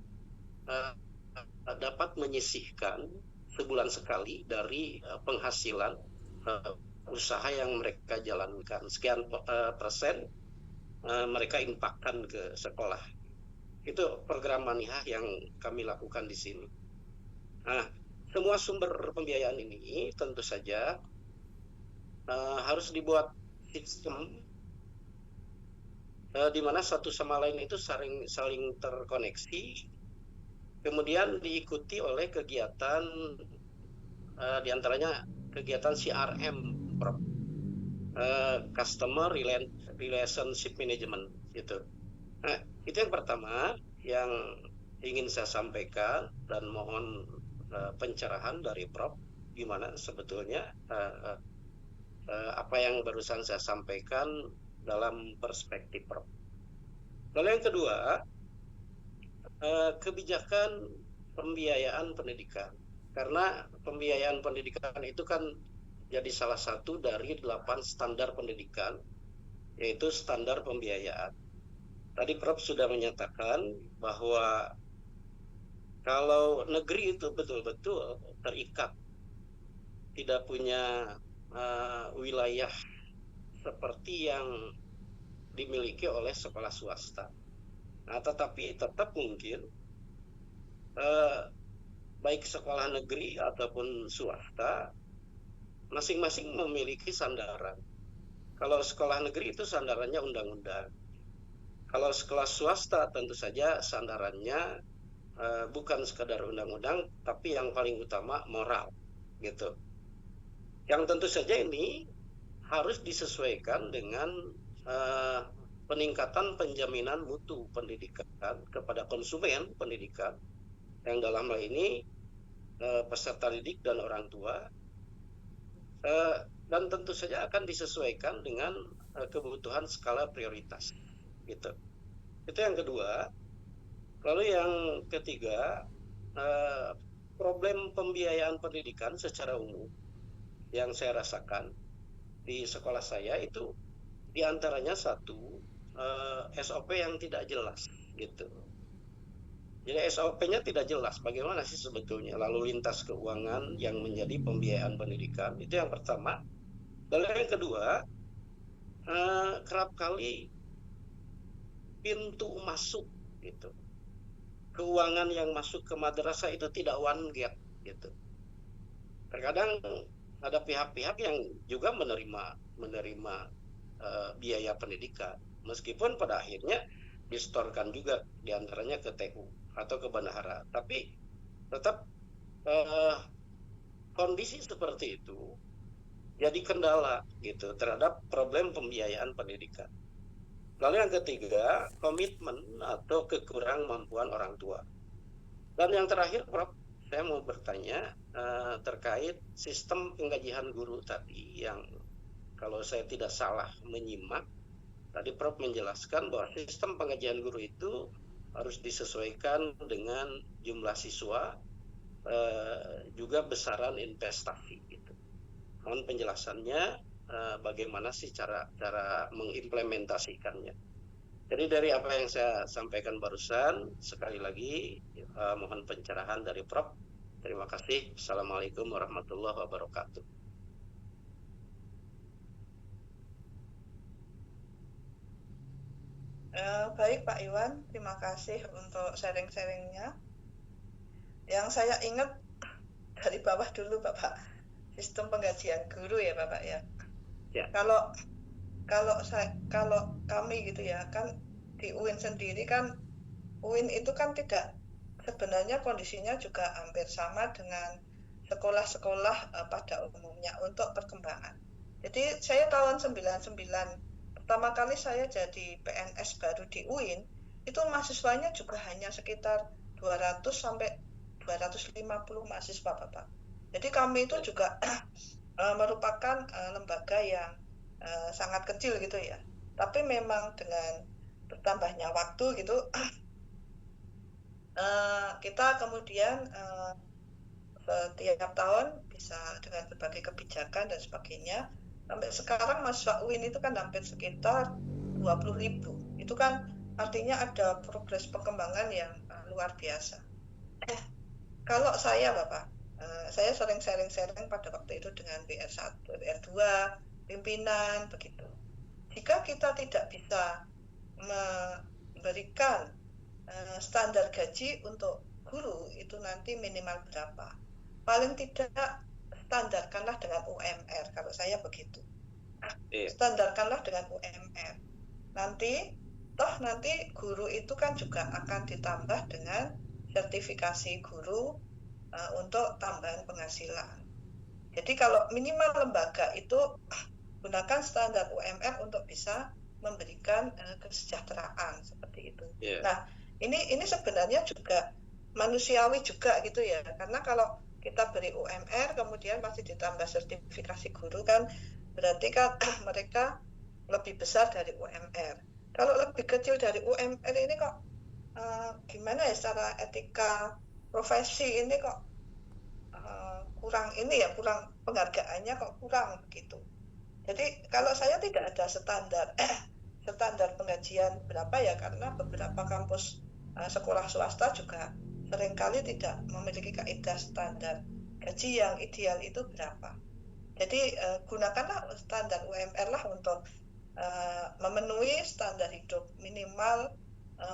dapat menyisihkan sebulan sekali dari penghasilan usaha yang mereka jalankan. Sekian persen mereka infakkan ke sekolah. Itu program manihah yang kami lakukan di sini. Nah, semua sumber pembiayaan ini tentu saja harus dibuat sistem di mana satu sama lain itu saling terkoneksi, kemudian diikuti oleh kegiatan diantaranya kegiatan CRM, Customer Relationship Management gitu. Nah, itu yang pertama yang ingin saya sampaikan dan mohon pencerahan dari Prof. Gimana sebetulnya apa yang barusan saya sampaikan dalam perspektif Prof. Lalu yang kedua, kebijakan pembiayaan pendidikan. Karena pembiayaan pendidikan itu kan jadi salah satu dari 8 standar pendidikan, yaitu standar pembiayaan. Tadi Prof sudah menyatakan bahwa kalau negeri itu betul-betul terikat, tidak punya wilayah seperti yang dimiliki oleh sekolah swasta. Nah, tetapi tetap mungkin baik sekolah negeri ataupun swasta masing-masing memiliki sandaran. Kalau sekolah negeri itu sandarannya undang-undang. Kalau sekolah swasta tentu saja sandarannya bukan sekadar undang-undang, tapi yang paling utama moral, gitu. Yang tentu saja ini harus disesuaikan dengan peningkatan penjaminan mutu pendidikan kepada konsumen pendidikan, yang dalam hal ini peserta didik dan orang tua, dan tentu saja akan disesuaikan dengan kebutuhan skala prioritas, gitu. Itu yang kedua. Lalu yang ketiga, problem pembiayaan pendidikan secara umum yang saya rasakan di sekolah saya itu diantaranya satu, SOP yang tidak jelas, gitu. Jadi SOP-nya tidak jelas bagaimana sih sebetulnya lalu lintas keuangan yang menjadi pembiayaan pendidikan. Itu yang pertama. Lalu yang kedua, kerap kali pintu masuk, gitu, keuangan yang masuk ke madrasah itu tidak one gate, gitu. Terkadang ada pihak-pihak yang juga menerima biaya pendidikan, meskipun pada akhirnya distorkan juga diantaranya ke TU atau ke bendahara, tapi tetap kondisi seperti itu jadi kendala, gitu, terhadap problem pembiayaan pendidikan. Lalu yang ketiga, komitmen atau kekurang mampuan orang tua. Dan yang terakhir, Prof, saya mau bertanya terkait sistem penggajian guru tadi, yang kalau saya tidak salah menyimak, tadi Prof menjelaskan bahwa sistem penggajian guru itu harus disesuaikan dengan jumlah siswa, juga besaran investasi gitu. Mohon penjelasannya, bagaimana sih cara mengimplementasikannya. Jadi dari apa yang saya sampaikan barusan, sekali lagi mohon pencerahan dari Prof. Terima kasih. Assalamualaikum warahmatullahi wabarakatuh. Baik Pak Iwan, terima kasih untuk sharing-sharingnya. Yang saya ingat dari bawah dulu Bapak, sistem penggajian guru ya Bapak ya. Ya. Kalau kami gitu ya, kan di UIN sendiri kan, UIN itu kan tidak, sebenarnya kondisinya juga hampir sama dengan sekolah-sekolah pada umumnya untuk perkembangan. Jadi saya tahun 99 pertama kali saya jadi PNS baru di UIN, itu mahasiswanya juga hanya sekitar 200 sampai 250 mahasiswa Bapak. Jadi kami itu juga merupakan lembaga yang sangat kecil gitu ya. Tapi memang dengan bertambahnya waktu gitu, kita kemudian setiap tahun bisa dengan berbagai kebijakan dan sebagainya. Sampai sekarang mahasiswa UIN itu kan hampir sekitar 20.000. Itu kan artinya ada progres perkembangan yang luar biasa. Kalau saya Bapak, saya sering sharing pada waktu itu dengan BR1, BR2, pimpinan begitu. Jika kita tidak bisa memberikan standar gaji untuk guru itu nanti minimal berapa, paling tidak standarkanlah dengan UMR, kalau saya begitu. Standarkanlah dengan UMR. Nanti guru itu kan juga akan ditambah dengan sertifikasi guru untuk tambahan penghasilan. Jadi kalau minimal lembaga itu gunakan standar UMR untuk bisa memberikan kesejahteraan seperti itu. Yeah. Nah, ini sebenarnya juga manusiawi juga gitu ya, karena kalau kita beri UMR kemudian masih ditambah sertifikasi guru kan berarti kan mereka lebih besar dari UMR. Kalau lebih kecil dari UMR ini kok gimana ya, secara etika profesi ini kok kurang ini ya, kurang penghargaannya kok kurang begitu. Jadi kalau saya tidak ada standar penggajian berapa ya, karena beberapa kampus sekolah swasta juga seringkali tidak memiliki kaidah standar gaji yang ideal itu berapa. Jadi gunakanlah standar UMR lah untuk memenuhi standar hidup minimal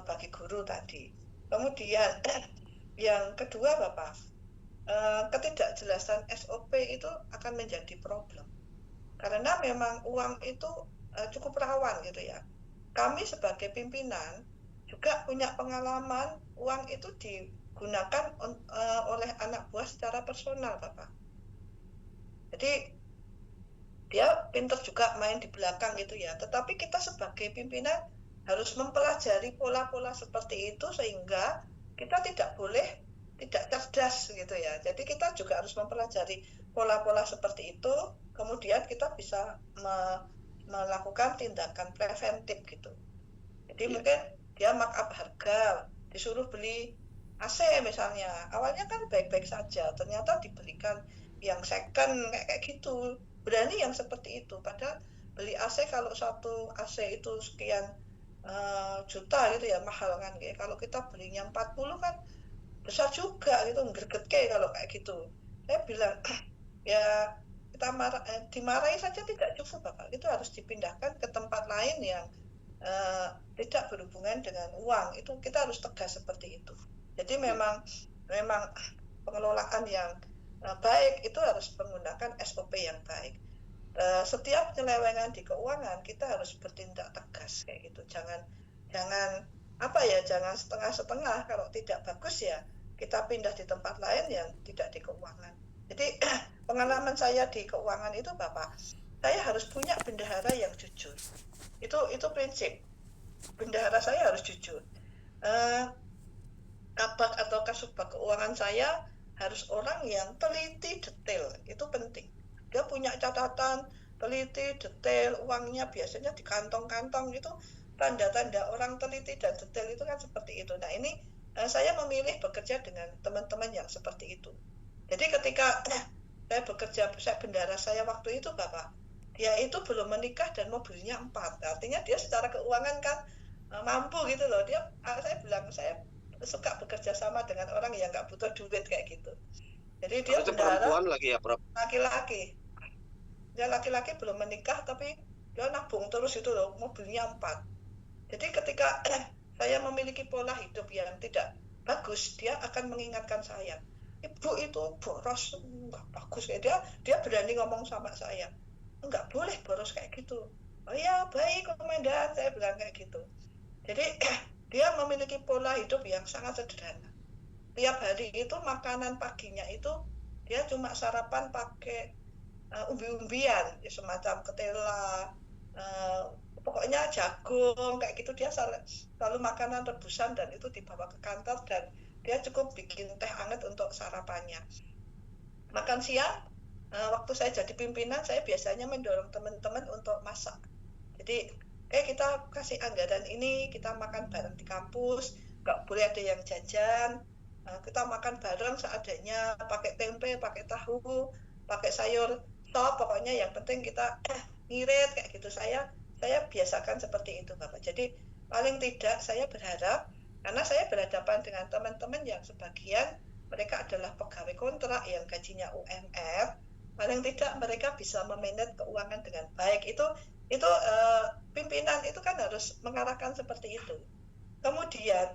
bagi guru tadi. Kemudian yang kedua Bapak, ketidakjelasan SOP itu akan menjadi problem. Karena memang uang itu cukup rawan gitu ya. Kami sebagai pimpinan juga punya pengalaman uang itu digunakan oleh anak buah secara personal Bapak. Jadi dia pintar juga main di belakang gitu ya. Tetapi kita sebagai pimpinan harus mempelajari pola-pola seperti itu sehingga kita tidak cerdas gitu ya. Jadi kita juga harus mempelajari pola-pola seperti itu, kemudian kita bisa melakukan tindakan preventif gitu. Jadi mungkin dia markup harga, disuruh beli AC misalnya, awalnya kan baik-baik saja, ternyata diberikan yang second kayak gitu, berani yang seperti itu. Padahal beli AC, kalau satu AC itu sekian juta gitu ya, mahal kan. Kalau kita belinya 40 kan besar juga gitu, ngerget kalau kayak gitu. Saya bilang ya kita dimarahi saja tidak cukup Bapak, itu harus dipindahkan ke tempat lain yang tidak berhubungan dengan uang. Itu kita harus tegas seperti itu. Jadi memang pengelolaan yang baik itu harus menggunakan SOP yang baik. Setiap penyelewengan di keuangan kita harus bertindak tegas kayak gitu. Jangan setengah-setengah. Kalau tidak bagus ya kita pindah di tempat lain yang tidak di keuangan. Jadi pengalaman saya di keuangan itu Bapak, saya harus punya bendahara yang jujur. Itu prinsip. Bendahara saya harus jujur. Kabak atau kasubag keuangan saya harus orang yang teliti, detail. Itu penting. Dia punya catatan, teliti, detail, uangnya biasanya di kantong-kantong itu tanda-tanda orang teliti dan detail itu kan seperti itu. Nah ini saya memilih bekerja dengan teman-teman yang seperti itu. Jadi ketika saya bekerja, bendara saya waktu itu Bapak, dia itu belum menikah dan mobilnya 4. Artinya dia secara keuangan kan mampu gitu loh. Saya bilang saya suka bekerja sama dengan orang yang nggak butuh duit kayak gitu. Jadi dia Itu bendara perempuan lagi ya, Prof? laki-laki. Dia laki-laki belum menikah tapi dia nabung terus itu loh, mobilnya 4. Jadi ketika saya memiliki pola hidup yang tidak bagus, dia akan mengingatkan saya, ibu itu boros, nggak bagus. Dia berani ngomong sama saya, nggak boleh boros kayak gitu. Oh ya baik komandan, saya bilang kayak gitu. Jadi dia memiliki pola hidup yang sangat sederhana. Tiap hari itu makanan paginya itu dia cuma sarapan pakai umbi-umbian, semacam ketela, pokoknya jagung kayak gitu. Dia selalu makanan rebusan dan itu dibawa ke kantor dan dia cukup bikin teh hangat untuk sarapannya. Makan siang, waktu saya jadi pimpinan saya biasanya mendorong teman-teman untuk masak. Jadi kita kasih anggaran ini, kita makan bareng di kampus, nggak boleh ada yang jajan, kita makan bareng seadanya, pakai tempe, pakai tahu, pakai sayur sop, pokoknya yang penting kita ngirit kayak gitu. Saya biasakan seperti itu Bapak. Jadi paling tidak saya berharap, karena saya berhadapan dengan teman-teman yang sebagian mereka adalah pegawai kontrak yang gajinya UMR, paling tidak mereka bisa memanage keuangan dengan baik. Itu pimpinan itu kan harus mengarahkan seperti itu. Kemudian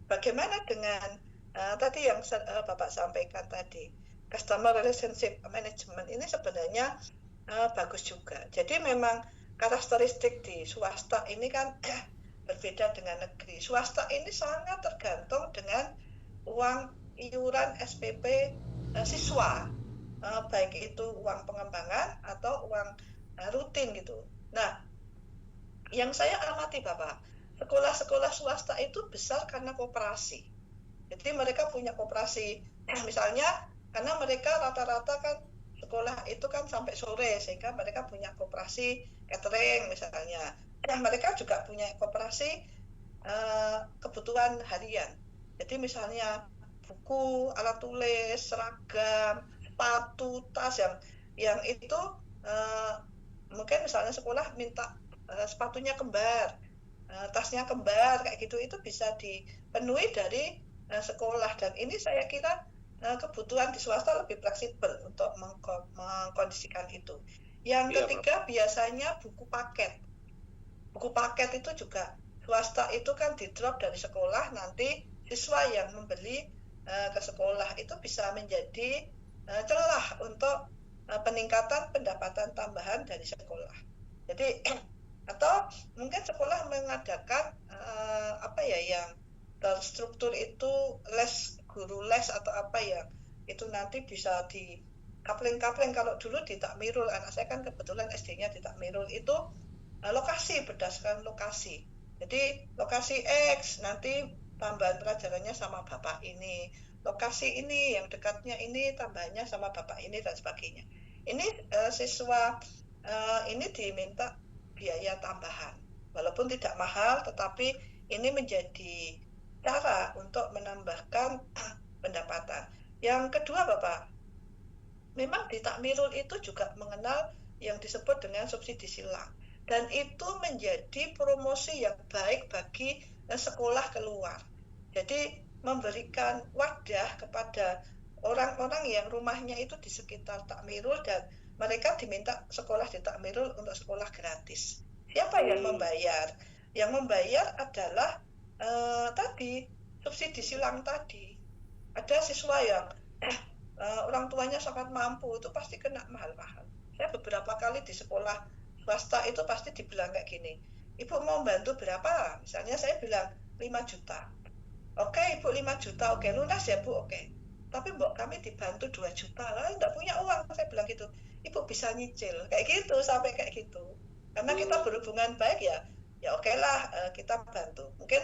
bagaimana dengan tadi yang Bapak sampaikan tadi, customer relationship management ini sebenarnya bagus juga. Jadi memang karakteristik di swasta ini kan berbeda dengan negeri. Swasta ini sangat tergantung dengan uang iuran SPP siswa, baik itu uang pengembangan atau uang rutin gitu. Nah, yang saya amati Bapak, sekolah-sekolah swasta itu besar karena koperasi. Jadi mereka punya koperasi, misalnya karena mereka rata-rata kan sekolah itu kan sampai sore, sehingga mereka punya koperasi catering misalnya. Dan mereka juga punya koperasi kebutuhan harian. Jadi misalnya buku, alat tulis, seragam, sepatu, tas yang itu mungkin misalnya sekolah minta sepatunya kembar, tasnya kembar kayak gitu, itu bisa dipenuhi dari sekolah. Dan ini saya kira kebutuhan di swasta lebih fleksibel untuk mengkondisikan itu. Yang ketiga biasanya buku paket. Buku paket itu juga swasta itu kan di drop dari sekolah, nanti siswa yang membeli ke sekolah itu bisa menjadi celah untuk peningkatan pendapatan tambahan dari sekolah. Jadi atau mungkin sekolah mengadakan yang terstruktur itu guru les atau apa ya, itu nanti bisa di kapling-kapling. Kalau dulu di Takmirul, anak saya kan kebetulan SD-nya di Takmirul, itu lokasi berdasarkan lokasi. Jadi lokasi X nanti tambahan pelajarannya sama bapak ini, lokasi ini yang dekatnya ini tambahannya sama bapak ini dan sebagainya. Ini siswa ini diminta biaya tambahan, walaupun tidak mahal, tetapi ini menjadi cara untuk menambahkan pendapatan. Yang kedua Bapak, memang di Takmirul itu juga mengenal yang disebut dengan subsidi silang, dan itu menjadi promosi yang baik bagi sekolah keluar. Jadi memberikan wadah kepada orang-orang yang rumahnya itu di sekitar Takmirul dan mereka diminta sekolah di Takmirul untuk sekolah gratis. Siapa yang membayar? Yang membayar adalah tadi subsidi silang tadi. Ada siswa yang orang tuanya sangat mampu, itu pasti kena mahal-mahal. Saya beberapa kali di sekolah swasta itu pasti dibilang kayak gini, ibu mau bantu berapa? Misalnya saya bilang 5 juta. Oke ibu 5 juta, oke lunas ya bu, oke. Tapi mbok kami dibantu 2 juta, lah enggak punya uang, saya bilang gitu. Ibu bisa nyicil, kayak gitu, sampai kayak gitu. Karena kita berhubungan baik ya oke lah, kita bantu. Mungkin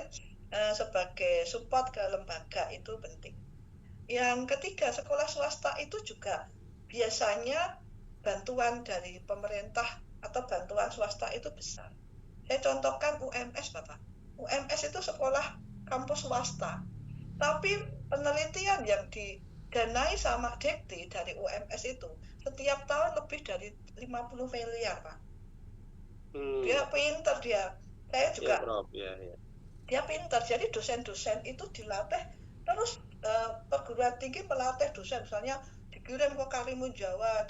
sebagai support ke lembaga itu penting. Yang ketiga, sekolah swasta itu juga biasanya bantuan dari pemerintah atau bantuan swasta itu besar. Saya contohkan UMS, Bapak. UMS itu sekolah kampus swasta. Tapi penelitian yang didanai sama Dekti dari UMS itu setiap tahun lebih dari 50 miliar, Pak. Dia pinter dia. Saya juga Ya, Prof. Ya. dia pintar, jadi dosen-dosen itu dilatih terus, perguruan tinggi melatih dosen, misalnya dikirim ke Karimun Jawa,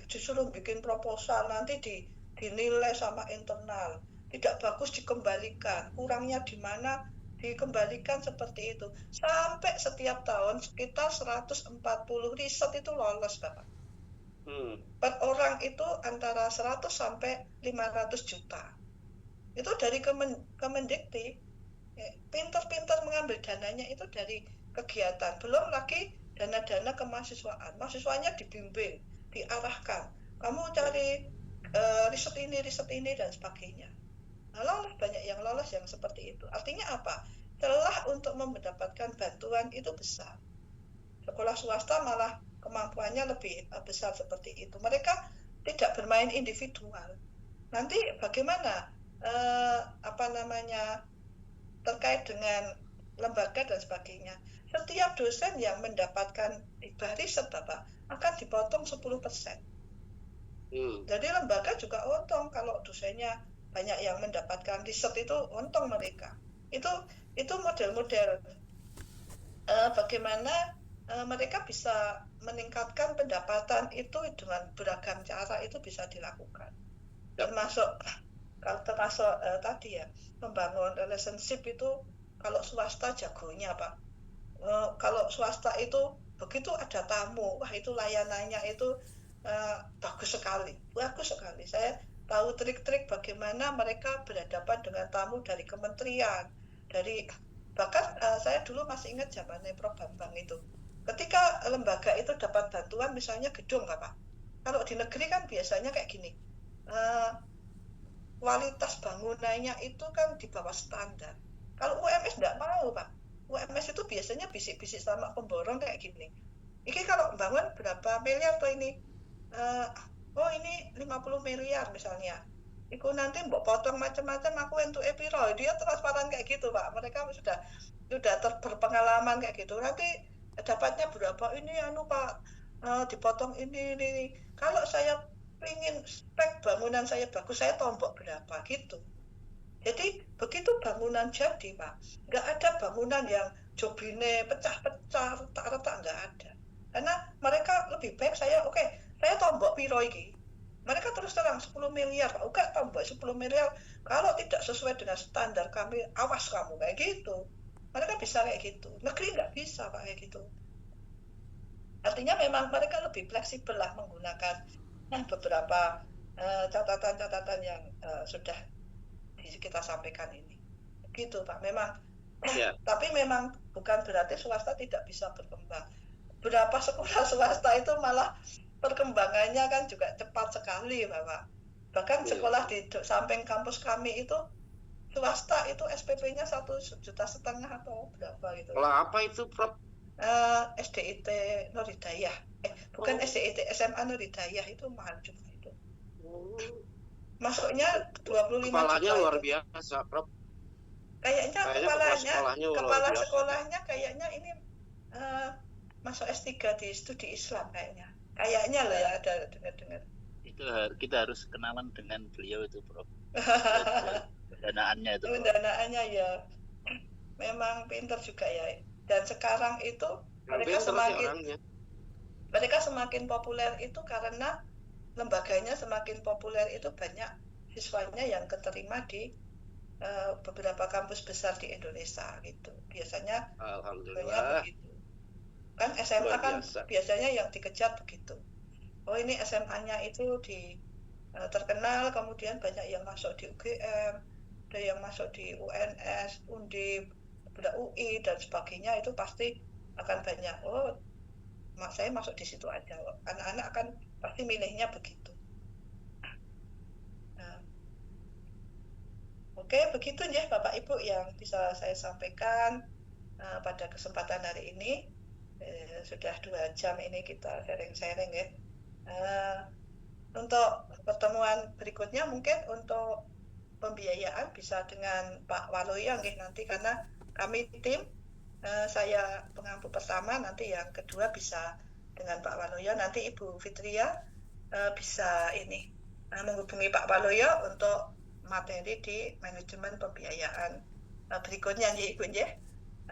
disuruh bikin proposal, nanti dinilai sama internal, tidak bagus dikembalikan, kurangnya di mana dikembalikan, seperti itu, sampai setiap tahun sekitar 140 riset itu lolos, Bapak. Per orang itu antara 100 sampai 500 juta. Itu dari Kemendikti. Pintar-pintar mengambil dananya itu dari kegiatan, belum lagi dana-dana kemahasiswaan. Mahasiswanya dibimbing, diarahkan, kamu cari riset ini dan sebagainya. Nah, lolos, banyak yang lolos yang seperti itu. Artinya apa? Celah untuk mendapatkan bantuan itu besar. Sekolah swasta malah kemampuannya lebih besar seperti itu. Mereka tidak bermain individual. Nanti bagaimana terkait dengan lembaga dan sebagainya. Setiap dosen yang mendapatkan hibah riset, Bapak, akan dipotong 10%. Jadi lembaga juga untung kalau dosennya banyak yang mendapatkan riset, itu untung mereka. Itu model-model bagaimana mereka bisa meningkatkan pendapatan itu dengan beragam cara, itu bisa dilakukan. Termasuk tadi ya, membangun relationship itu kalau swasta jagonya, Pak. Kalau swasta itu begitu ada tamu, wah itu layanannya itu bagus sekali. Saya tahu trik-trik bagaimana mereka berhadapan dengan tamu dari kementerian, bahkan saya dulu masih ingat zamannya Prof Bambang itu. Ketika lembaga itu dapat bantuan, misalnya gedung, Pak. Kalau di negeri kan biasanya kayak gini. Kualitas bangunannya itu kan di bawah standar. Kalau UMS nggak mau, Pak. UMS itu biasanya bisik-bisik sama pemborong kayak gini. Ini kalau bangun berapa miliar tuh ini? Ini 50 miliar misalnya. Iku nanti mbok potong macam-macam, aku untuk epiro. Dia transparan kayak gitu, Pak. Mereka sudah berpengalaman kayak gitu. Nanti dapatnya berapa ini, Pak, dipotong ini. Kalau saya ingin spek bangunan saya bagus, saya tombok berapa gitu. Jadi begitu bangunan jadi, Pak, nggak ada bangunan yang jobine pecah-pecah, retak-retak, nggak ada. Karena mereka lebih baik saya tombok piro iki. Mereka terus terang 10 miliar, Pak. Oke, tombok 10 miliar. Kalau tidak sesuai dengan standar kami, awas kamu, kayak gitu. Mereka bisa kayak gitu. Negeri nggak bisa, Pak, kayak gitu. Artinya memang mereka lebih fleksibel lah menggunakan beberapa catatan-catatan yang sudah kita sampaikan ini. Gitu, Pak. Memang, tapi memang bukan berarti swasta tidak bisa berkembang. Beberapa sekolah swasta itu malah perkembangannya kan juga cepat sekali, Bapak. Bahkan sekolah di samping kampus kami itu swasta itu SPP-nya 1,5 juta atau berapa gitu. Kalau apa itu, Prof? SDIT Nur Hidayah. Bukan SDIT, SMA Nur Hidayah, itu mahal juga itu. Masuknya 25 kepalanya juta. Luar biasa, Prof. Kayaknya kepala sekolahnya kayaknya ini masuk S3 di studi Islam kayaknya. Kayaknya lah ya, ada dengar-dengar. Itu kita harus kenalan dengan beliau itu, Prof. Pendanaannya itu. Pendanaannya ya memang pintar juga ya. Dan sekarang itu mereka semakin populer itu karena lembaganya semakin populer itu, banyak siswanya yang keterima di beberapa kampus besar di Indonesia gitu. Biasanya alhamdulillah begitu. Kan SMA kan biasanya yang dikejar begitu. Oh, ini SMA-nya itu terkenal, kemudian banyak yang masuk di UGM, ada yang masuk di UNS, Undip, UI dan sebagainya, itu pasti akan banyak. Oh, saya masuk di situ aja. Anak-anak akan pasti milihnya begitu. Nah, oke, begitu ya Bapak Ibu yang bisa saya sampaikan pada kesempatan hari ini. Sudah 2 jam ini kita sharing-sharing ya. Untuk pertemuan berikutnya mungkin untuk pembiayaan bisa dengan Pak Waluyo nggih nanti, karena kami tim, saya pengampu pertama, nanti yang kedua bisa dengan Pak Waluyo, nanti Ibu Fitria bisa ini menghubungi Pak Waluyo untuk materi di manajemen pembiayaan berikutnya nggih Ibu nggih.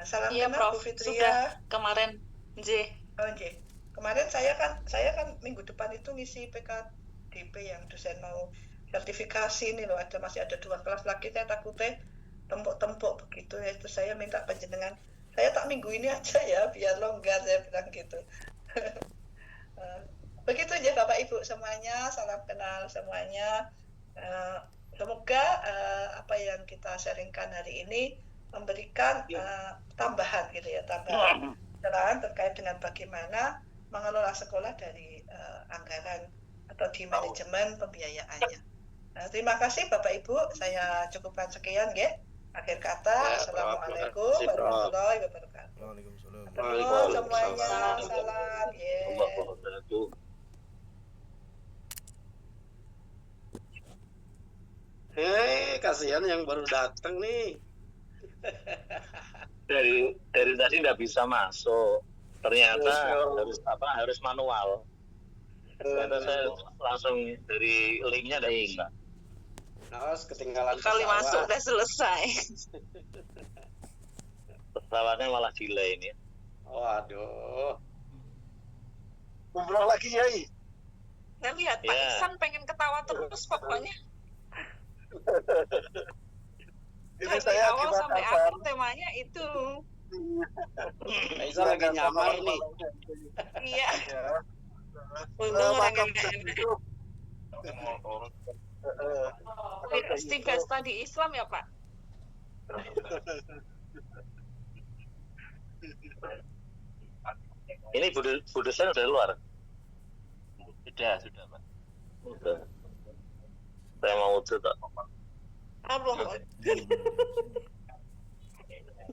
Salam Iya, kenal Prof. Bu Fitria. Sudah kemarin. Nggih. Oh, nggih. Kemarin saya kan minggu depan itu ngisi PKDP yang dosen mau sertifikasi ini loh, masih ada 2 kelas lagi, saya takutnya tempuk-tempuk begitu ya, itu saya minta panjenengan, saya tak minggu ini aja ya biar longgar, saya bilang gitu. Begitu aja Bapak Ibu semuanya, salam kenal semuanya. Semoga apa yang kita sharingkan hari ini memberikan tambahan gitu ya, tambahan terkait dengan bagaimana mengelola sekolah dari anggaran atau di manajemen pembiayaannya. Terima kasih Bapak Ibu, saya cukupkan sekian ya. Akhir kata, Assalamualaikum warahmatullahi wabarakatuh. Waalaikumsalam. Ketemu semuanya, salam ya. Kasihan yang baru datang nih. Dari tadi nggak bisa masuk. Ternyata harus manual. Ternyata saya langsung dari linknya nggak bisa. Ketinggalan Kali pesawat. masuk udah selesai. Pesawatnya malah delay ini. Waduh. Umroh lagi Yai. Saya lihat Pak Ya. Iksan pengen ketawa terus pokoknya. Ini Dari saya awal akibat sampai asar. akhir temanya itu. Aisyah lagi nyamar nih. Iya. Ya. Untung orang Makam nggak hidup. Istighfar tadi Islam ya Pak. Ini Bu dosen udah keluar? Sudah Pak. Sudah. Saya mau wudhu tak? Allah. Iya, bener.